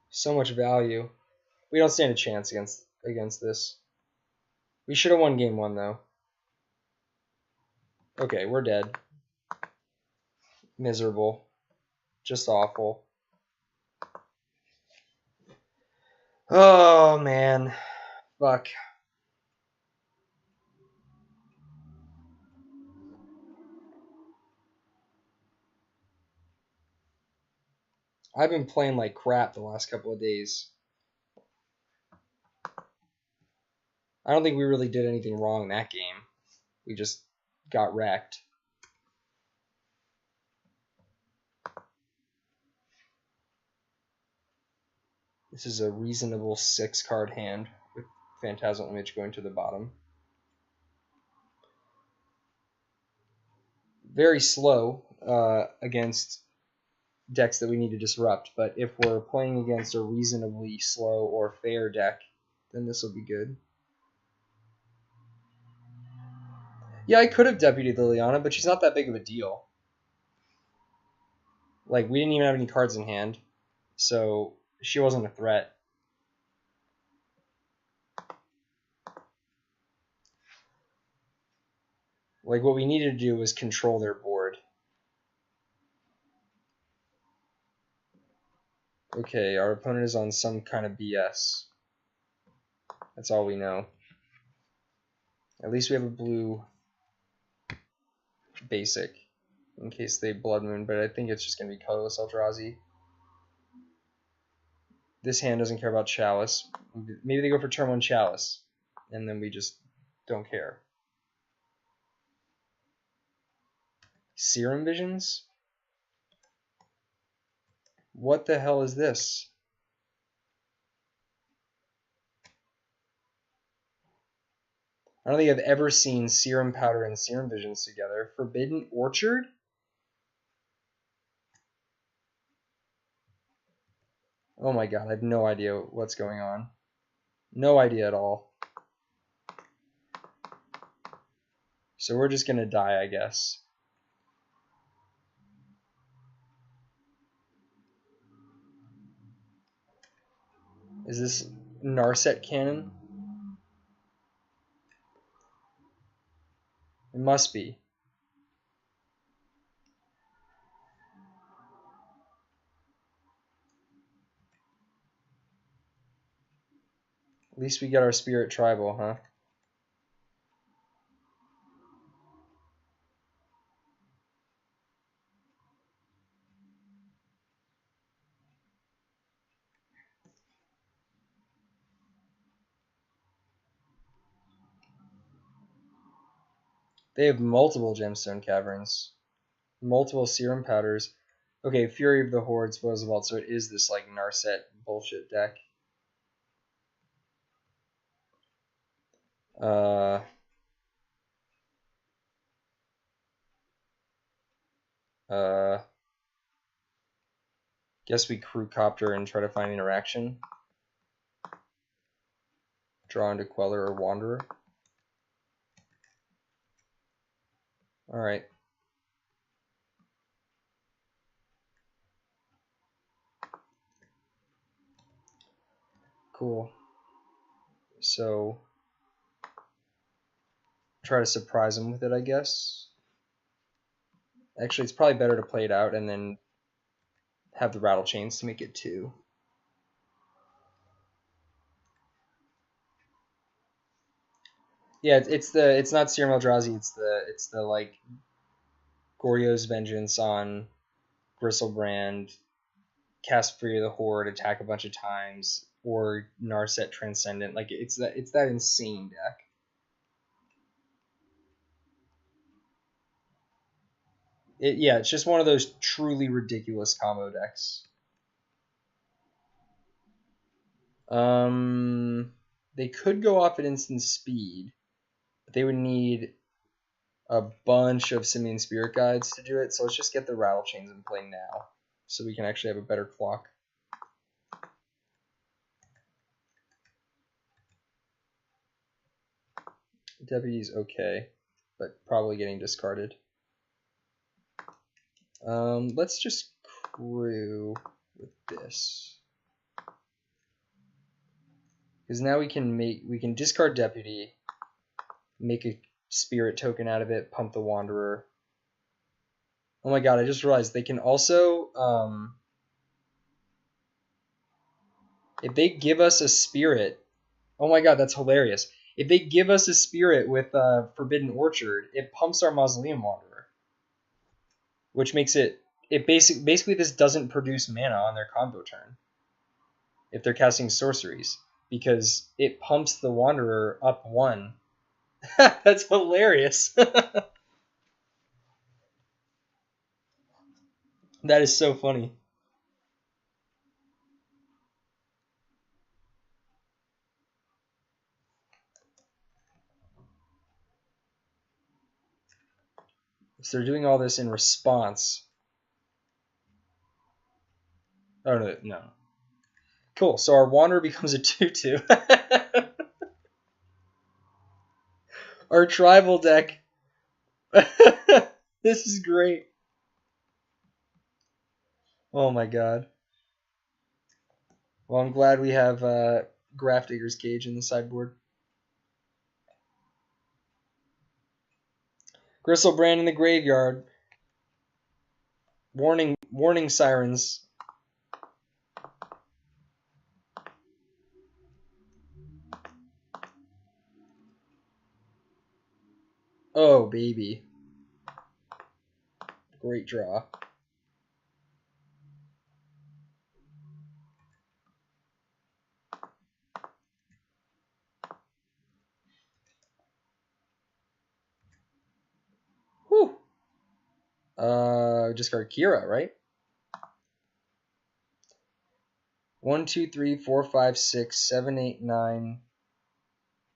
So much value. We don't stand a chance against this. We should have won game 1 though. Okay, we're dead. Miserable. Just awful. Oh man. Fuck. I've been playing like crap the last couple of days. I don't think we really did anything wrong in that game. We just got wrecked. This is a reasonable 6-card hand with Phantasmal Image going to the bottom. Very slow against decks that we need to disrupt, but if we're playing against a reasonably slow or fair deck, then this will be good. Yeah, I could have deputied Liliana, but she's not that big of a deal. Like, we didn't even have any cards in hand, so she wasn't a threat. Like, what we needed to do was control their board. Okay, our opponent is on some kind of BS. That's all we know. At least we have a blue basic in case they Blood Moon, but I think it's just going to be colorless Eldrazi. This hand doesn't care about Chalice. Maybe they go for turn 1 Chalice, and then we just don't care. Serum Visions? What the hell is this? I don't think I've ever seen Serum Powder and Serum Visions together. Forbidden Orchard? Oh my god, I have no idea what's going on. No idea at all. So we're just gonna die, I guess. Is this Narset Cannon? It must be. At least we got our Spirit Tribal, huh? They have multiple Gemstone Caverns. Multiple Serum Powders. Okay, Fury of the Hordes, Vault, so it is this like Narset bullshit deck. Guess we Crew Copter and try to find interaction. Draw into Queller or Wanderer. Alright. Cool. So, try to surprise him with it, I guess. Actually, it's probably better to play it out and then have the Rattle Chains to make it 2. Yeah, it's not Serum Eldrazi, it's the like Goryo's Vengeance on Griselbrand, cast Fury of the Horde, attack a bunch of times, or Narset Transcendent. Like it's that insane deck. Yeah, it's just one of those truly ridiculous combo decks. They could go off at instant speed, but they would need a bunch of Simian Spirit Guides to do it. So let's just get the Rattle Chains in play now, so we can actually have a better clock. Deputy's okay. but probably getting discarded. Let's just crew with this. Because now we can discard Deputy, make a spirit token out of it, pump the Wanderer. Oh my god, I just realized they can also, if they give us a spirit, oh my god, that's hilarious. If they give us a spirit with Forbidden Orchard, it pumps our Mausoleum Wanderer. Which makes it basically this doesn't produce mana on their combo turn if they're casting sorceries, because it pumps the Wanderer up 1. That's hilarious. That is so funny. So they're doing all this in response. Oh, no, no. Cool, so our Wanderer becomes a 2/2. Our tribal deck. This is great. Oh my god. Well, I'm glad we have Grafdigger's Cage in the sideboard. Griselbrand in the graveyard. Warning sirens. Oh, baby. Great draw. Whew. Discard Kira, right? 1, 2, 3, 4, 5, 6, 7, 8, 9,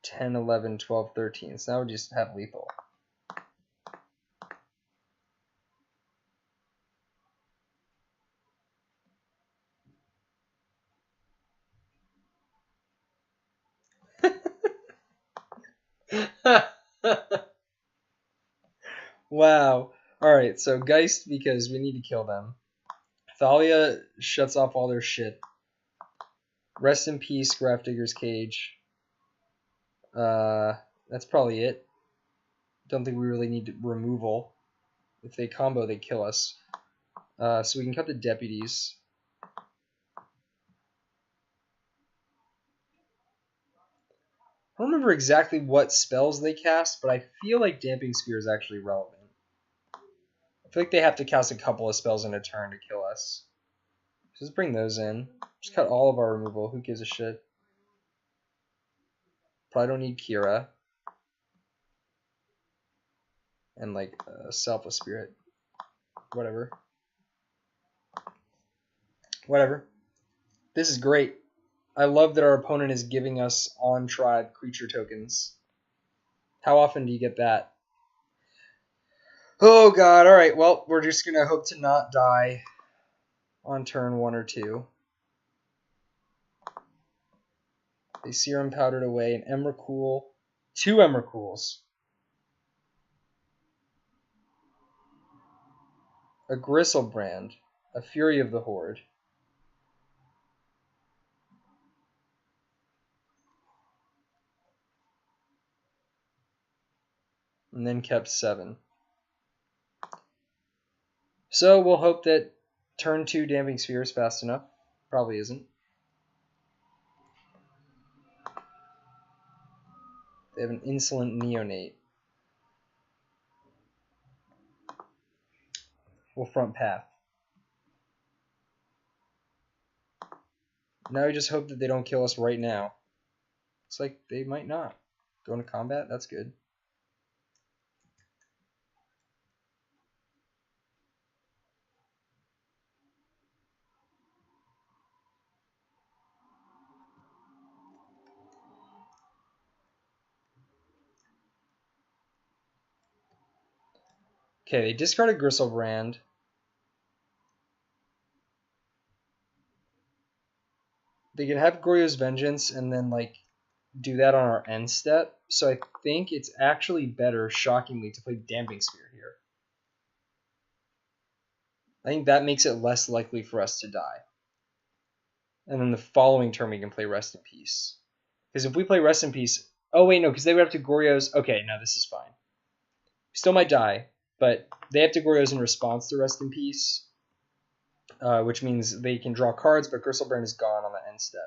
10, 11, 12, 13. So now we just have lethal. Wow. Alright, so Geist because we need to kill them. Thalia shuts off all their shit. Rest in peace, Grafdigger's Cage. That's probably it. Don't think we really need removal. If they combo, they kill us. So we can cut the deputies. I don't remember exactly what spells they cast, but I feel like Damping Spear is actually relevant. I feel like they have to cast a couple of spells in a turn to kill us. So let's bring those in. Just cut all of our removal. Who gives a shit? Probably don't need Kira. And like Selfless Spirit. Whatever. Whatever. This is great. I love that our opponent is giving us on-tribe creature tokens. How often do you get that? Oh god, alright, well, we're just gonna hope to not die on turn 1 or 2. They Serum Powdered away an Emrakul. 2 Emrakuls. A Griselbrand. A Fury of the Horde. And then kept 7. So we'll hope that turn 2 Damping Sphere is fast enough. Probably isn't. They have an Insolent Neonate. We'll front path. Now we just hope that they don't kill us right now. Looks like they might not. Going to combat? That's good. Okay, they discarded Griselbrand. They could have Goryo's Vengeance and then, like, do that on our end step. So I think it's actually better, shockingly, to play Damping Sphere here. I think that makes it less likely for us to die. And then the following turn we can play Rest in Peace. Because if we play Rest in Peace... Oh, wait, no, because they would have to Goryo's... Okay, no, this is fine. Still might die, but they have to Goryo's in response to Rest in Peace, which means they can draw cards, but Griselbrand is gone on the end step.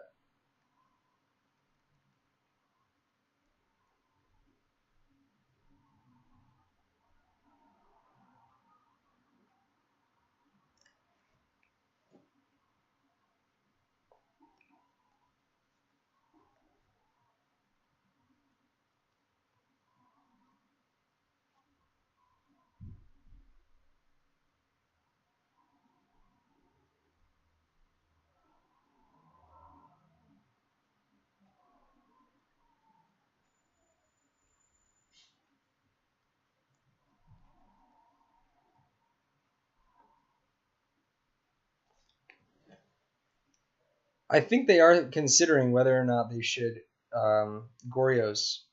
I think they are considering whether or not they should Goryo's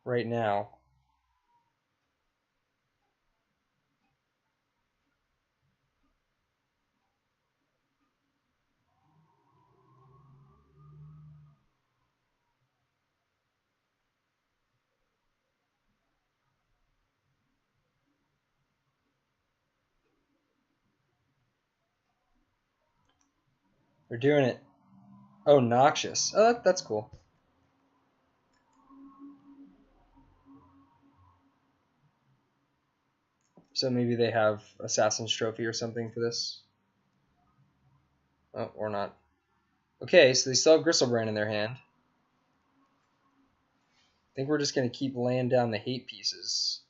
right now. They're doing it. Oh, Noxious. Oh, that's cool. So maybe they have Assassin's Trophy or something for this. Oh, or not. Okay, so they still have Griselbrand in their hand. I think we're just going to keep laying down the hate pieces.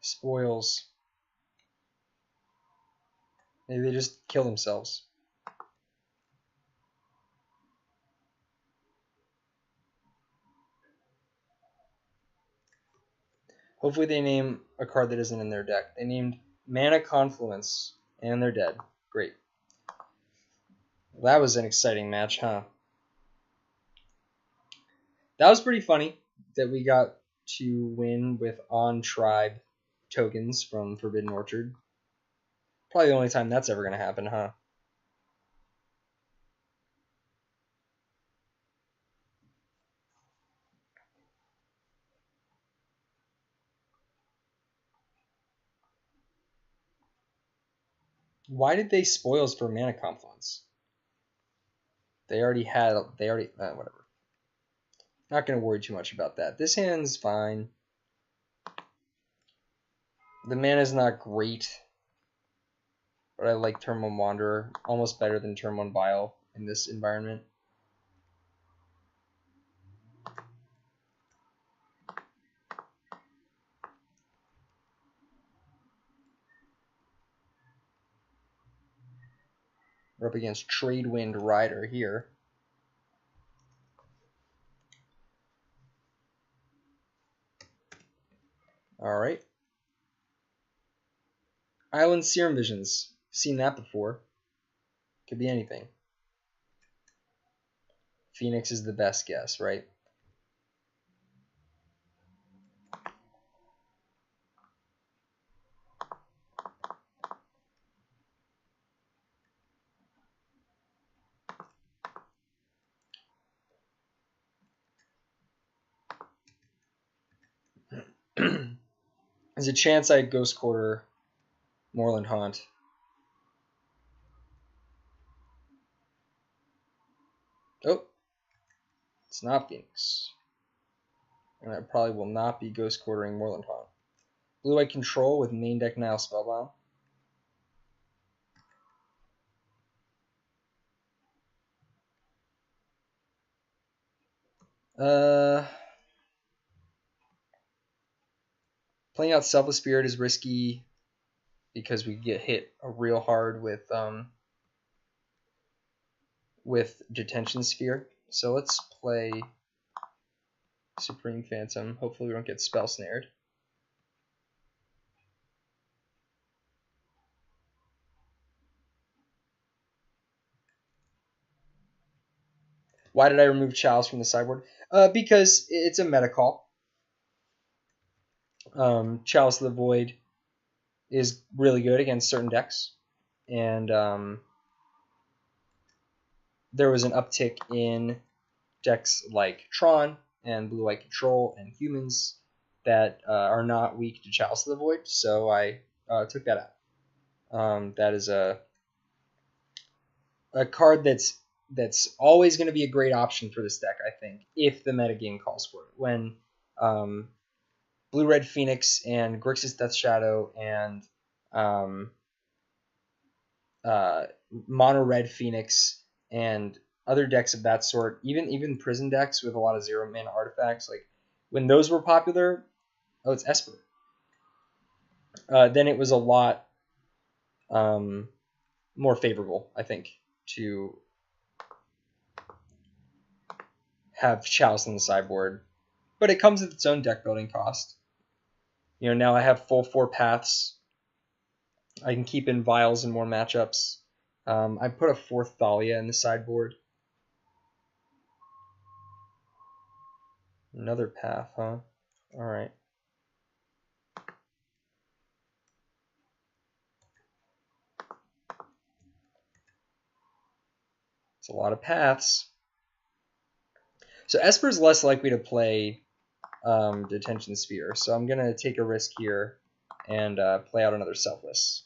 Spoils. Maybe they just kill themselves. Hopefully they name a card that isn't in their deck. They named Mana Confluence, and they're dead. Great. That was an exciting match, huh? That was pretty funny that we got to win with on-tribe tokens from Forbidden Orchard. Probably the only time that's ever going to happen, huh? Why did they spoils for Mana Confluence? They already whatever. Not going to worry too much about that. This hand's fine. The mana's not great, but I like Turn 1 Wanderer almost better than Turn 1 Bile in this environment. We're up against Tradewind Rider here. Alright. Island Serum Visions. Seen that before. Could be anything. Phoenix is the best guess, right? There's a chance I'd Ghost Quarter Moorland Haunt. Oh, it's not Phoenix. And I probably will not be Ghost Quartering Moorland Haunt. Blue-White Control with main deck Nile Spellbound. Playing out Selfless Spirit is risky because we get hit real hard with Detention Sphere. So let's play Supreme Phantom. Hopefully we don't get spell snared. Why did I remove Chalice from the sideboard? Because it's a meta call. Chalice of the Void is really good against certain decks, and there was an uptick in decks like Tron and Blue-White Control and Humans that are not weak to Chalice of the Void, so I took that out. That is a card that's always going to be a great option for this deck, I think, if the metagame calls for it. When Blue-Red Phoenix and Grixis Death Shadow and Mono-Red Phoenix and other decks of that sort, even prison decks with a lot of 0-mana artifacts, like when those were popular, it's Esper. Then it was a lot more favorable, I think, to have Chalice in the sideboard. But it comes at its own deck building cost. Now I have full 4 paths. I can keep in Vials in more matchups. I put a 4th Thalia in the sideboard. Another path, huh? Alright. It's a lot of paths. So Esper's less likely to play Detention Sphere, so I'm going to take a risk here and play out another Selfless.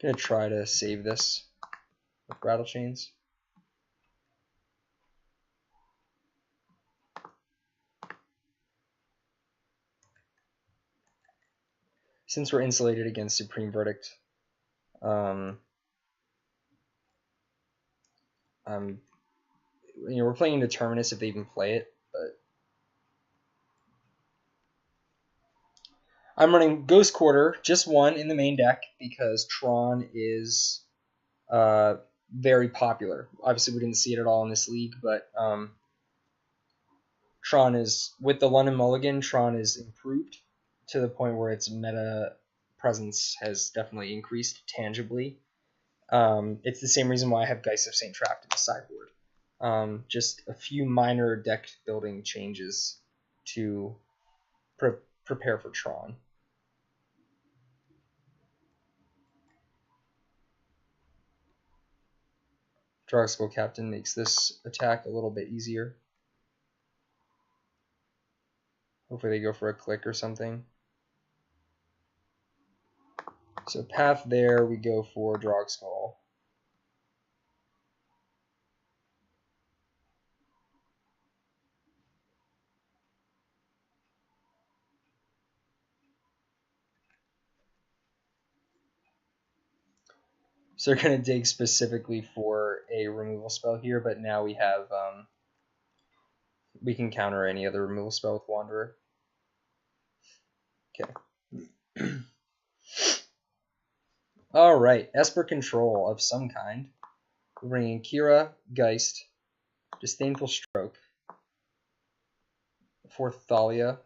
Gonna try to save this with Rattle Chains. Since we're insulated against Supreme Verdict, we're playing Determinus if they even play it, but I'm running Ghost Quarter, just one in the main deck because Tron is very popular. Obviously, we didn't see it at all in this league, but Tron is, with the London Mulligan, Tron is improved to the point where its meta presence has definitely increased tangibly. It's the same reason why I have Geist of St. Trapped in the sideboard. Just a few minor deck building changes to prepare for Tron. Drogsko Captain makes this attack a little bit easier. Hopefully they go for a click or something. So path there, we go for Drogskull. So they're going to dig specifically for a removal spell here, but now we have, we can counter any other removal spell with Wanderer. Okay. Alright, Esper Control of some kind. We're bringing Kira, Geist, Disdainful Stroke, 4th Thalia.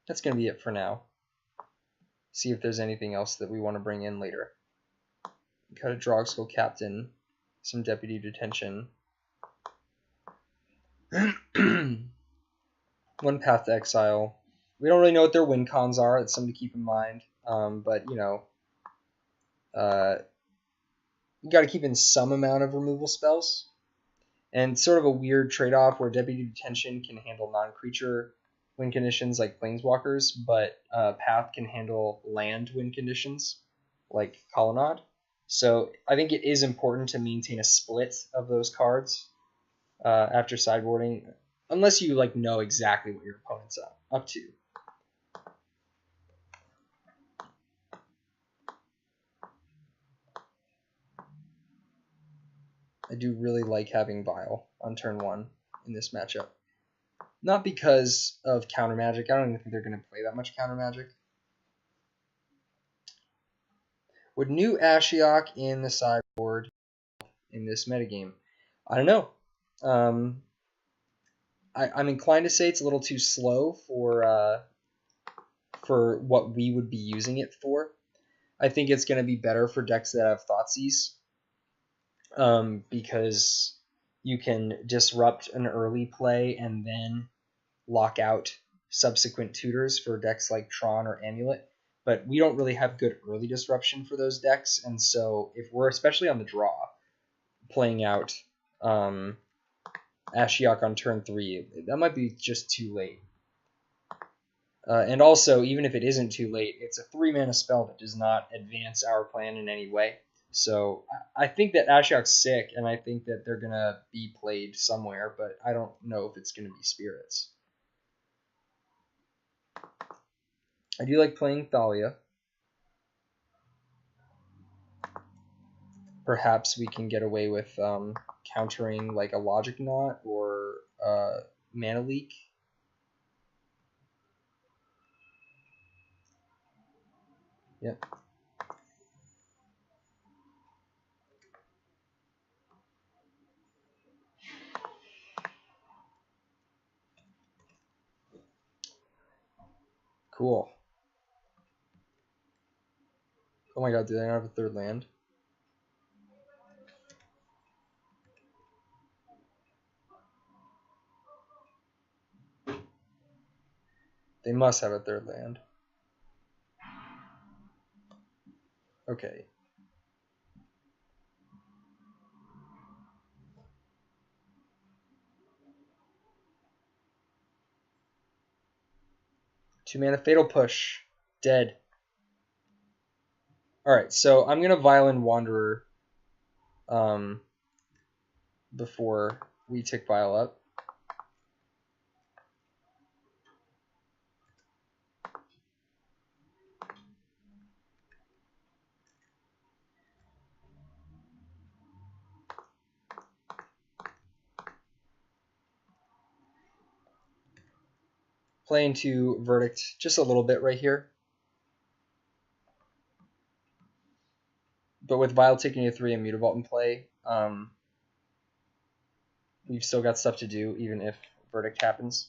That's going to be it for now. See if there's anything else that we want to bring in later. Got a Drogskull Captain, some Deputy Detention. One Path to Exile. We don't really know what their win cons are. That's something to keep in mind. But, you got to keep in some amount of removal spells. And sort of a weird trade-off where Deputy Detention can handle non-creature win conditions like Planeswalkers, but Path can handle land win conditions like Colonnade. So I think it is important to maintain a split of those cards after sideboarding, unless you know exactly what your opponent's up to. I do really like having Vile on turn 1 in this matchup. Not because of counter magic. I don't even think they're going to play that much counter magic. Would new Ashiok in the sideboard in this metagame? I don't know. I'm inclined to say it's a little too slow for what we would be using it for. I think it's going to be better for decks that have Thoughtseize, because you can disrupt an early play and then lock out subsequent tutors for decks like Tron or Amulet. But we don't really have good early disruption for those decks, and so if we're, especially on the draw, playing out Ashiok on turn 3, that might be just too late. And also, even if it isn't too late, it's a 3-mana spell that does not advance our plan in any way. So I think that Ashiok's sick, and I think that they're going to be played somewhere, but I don't know if it's going to be Spirits. I do like playing Thalia. Perhaps we can get away with countering like a Logic Knot or Mana Leak. Yep. Cool. Oh my god, do they not have a 3rd land? They must have a 3rd land. Okay. Two-mana Fatal Push. Dead. Alright, so I'm going to Violin Wanderer before we tick Vile up. Play into Verdict just a little bit right here. But with Vile taking a 3 and Mutavault in play, we've still got stuff to do, even if Verdict happens.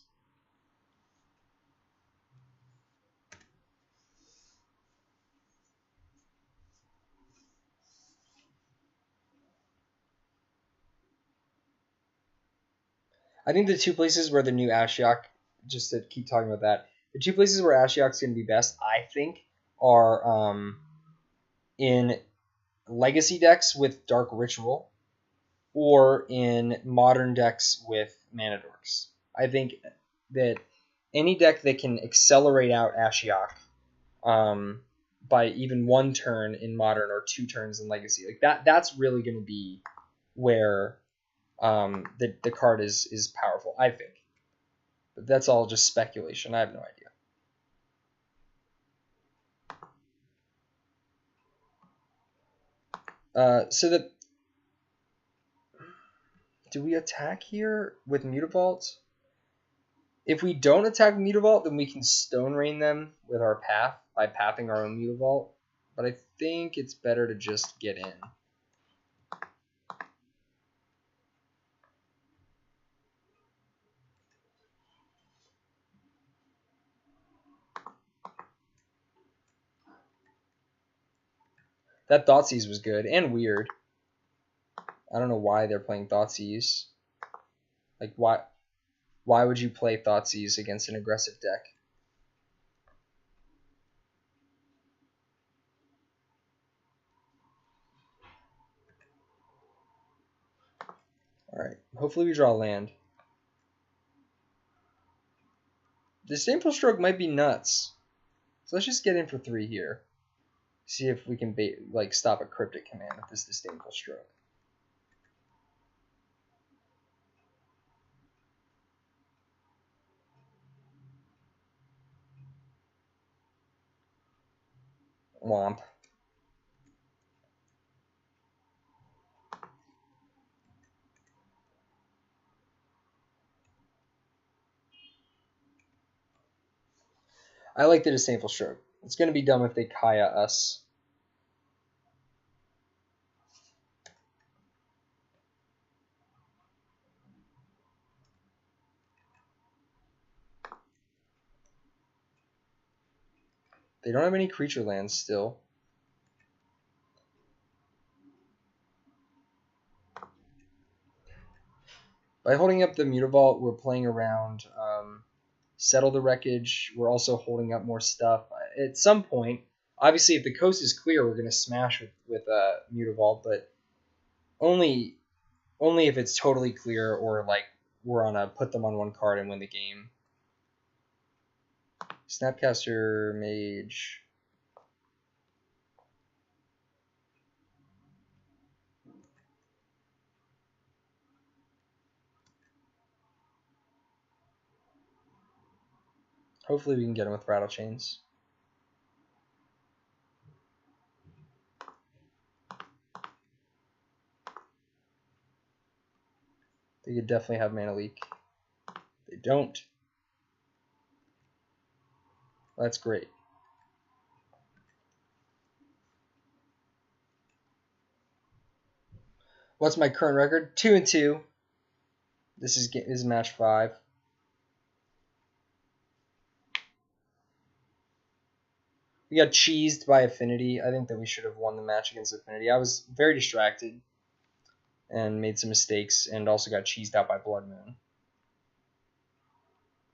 I think the two places where the new Ashiok, just to keep talking about that, the two places where Ashiok's going to be best, I think, are in Legacy decks with Dark Ritual or in Modern decks with Mana Dorks. I think that any deck that can accelerate out Ashiok by even 1 turn in Modern or 2 turns in Legacy, like that's really going to be where the card is powerful, I think. But that's all just speculation. I have no idea. So that, do we attack here with Mutavault? If we don't attack Mutavault, then we can Stone Rain them with our path by pathing our own Mutavault. But I think it's better to just get in. That Thoughtseize was good and weird. I don't know why they're playing Thoughtseize. Like, why would you play Thoughtseize against an aggressive deck? Alright, hopefully we draw land. Disdainful Stroke might be nuts. So let's just get in for 3 here. See if we can stop a Cryptic Command with this Disdainful Stroke. Womp. I like the Disdainful Stroke. It's going to be dumb if they Kaya us. They don't have any creature lands still. By holding up the Mutavault, we're playing around Settle the Wreckage. We're also holding up more stuff. At some point, obviously, if the coast is clear, we're going to smash with Mutavault, but only if it's totally clear or like we're on a put them on one card and win the game. Snapcaster Mage. Hopefully we can get him with Rattle Chains. They could definitely have Mana Leak. They don't. That's great. What's my current record? 2-2. This is match 5. We got cheesed by Affinity. I think that we should have won the match against Affinity. I was very distracted and made some mistakes and also got cheesed out by Blood Moon.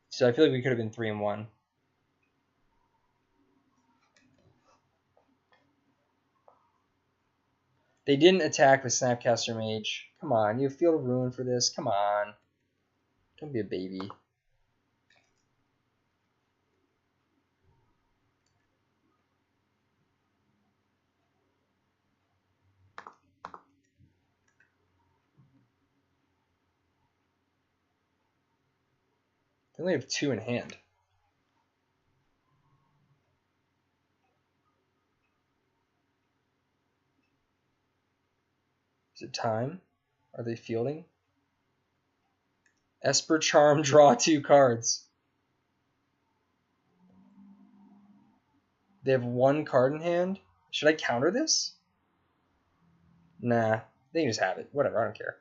So I feel like we could have been 3-1. They didn't attack with Snapcaster Mage. Come on, you have Field of Ruin for this? Come on. Don't be a baby. They only have 2 in hand. Is it time? Are they fielding? Esper Charm, draw 2 cards. They have 1 card in hand. Should I counter this? Nah, they can just have it. Whatever, I don't care.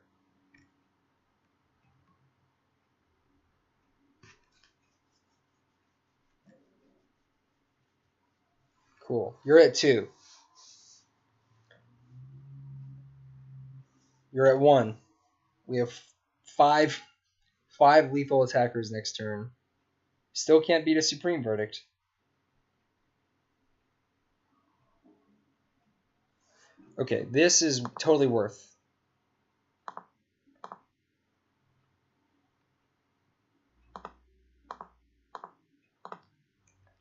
Cool. You're at 2. You're at 1. We have 5 lethal attackers next turn. Still can't beat a Supreme Verdict. Okay, this is totally worth.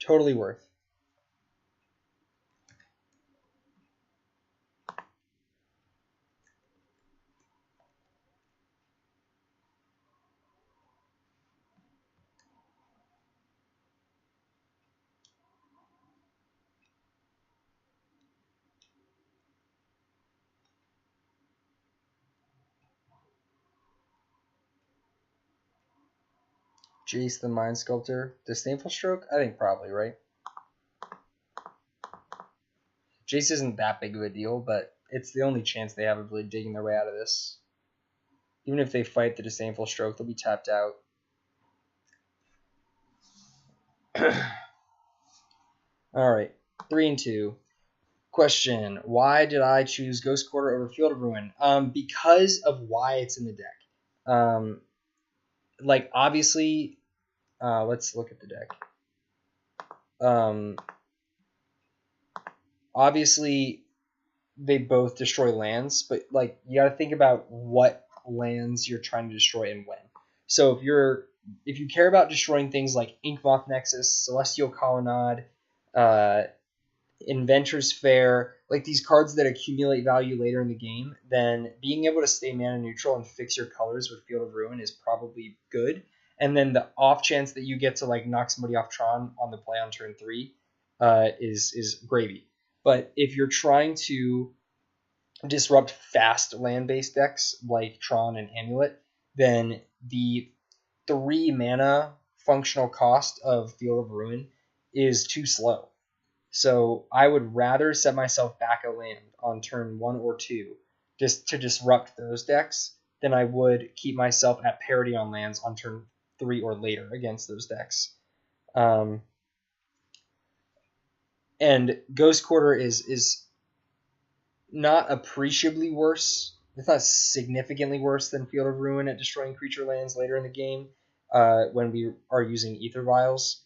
Totally worth. Jace the Mind Sculptor. Disdainful Stroke? I think probably, right? Jace isn't that big of a deal, but it's the only chance they have of really digging their way out of this. Even if they fight the Disdainful Stroke, they'll be tapped out. Alright, 3-2. Question: why did I choose Ghost Quarter over Field of Ruin? Because of why it's in the deck. Like, obviously, let's look at the deck. Obviously, they both destroy lands, but like you got to think about what lands you're trying to destroy and when. So if you care about destroying things like Inkmoth Nexus, Celestial Colonnade, Inventor's Fair, like these cards that accumulate value later in the game, then being able to stay mana neutral and fix your colors with Field of Ruin is probably good. And then the off chance that you get to like knock somebody off Tron on the play on turn 3 is gravy. But if you're trying to disrupt fast land-based decks like Tron and Amulet, then the 3 mana functional cost of Field of Ruin is too slow. So I would rather set myself back a land on turn 1 or 2 just to disrupt those decks than I would keep myself at parity on lands on turn 3 or later against those decks. And Ghost Quarter is not appreciably worse. It's not significantly worse than Field of Ruin at destroying creature lands later in the game when we are using Ether Vials.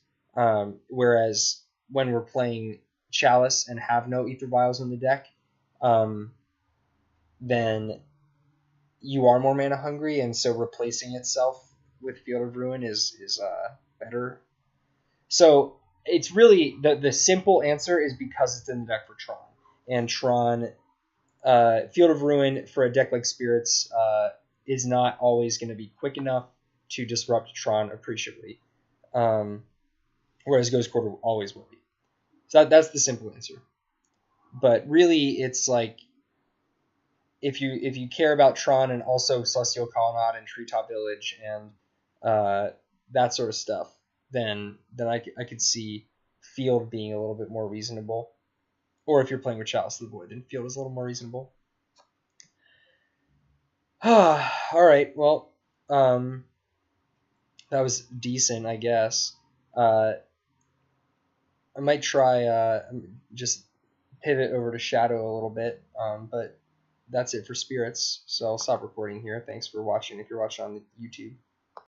Whereas when we're playing Chalice and have no Ether Vials in the deck, then you are more mana hungry, and so replacing itself with Field of Ruin is better. So it's really the simple answer is because it's in the deck for Tron, and Tron Field of Ruin for a deck like Spirits is not always going to be quick enough to disrupt Tron appreciably, whereas Ghost Quarter always will be. So that's the simple answer. But really, it's like if you care about Tron and also Celestial Colonnade and Treetop Village and that sort of stuff, then I could see Field being a little bit more reasonable. Or if you're playing with Chalice of the Void, then Field is a little more reasonable. All right, well, that was decent, I guess. I might try just pivot over to Shadow a little bit, but that's it for Spirits. So I'll stop recording here. Thanks for watching if you're watching on YouTube.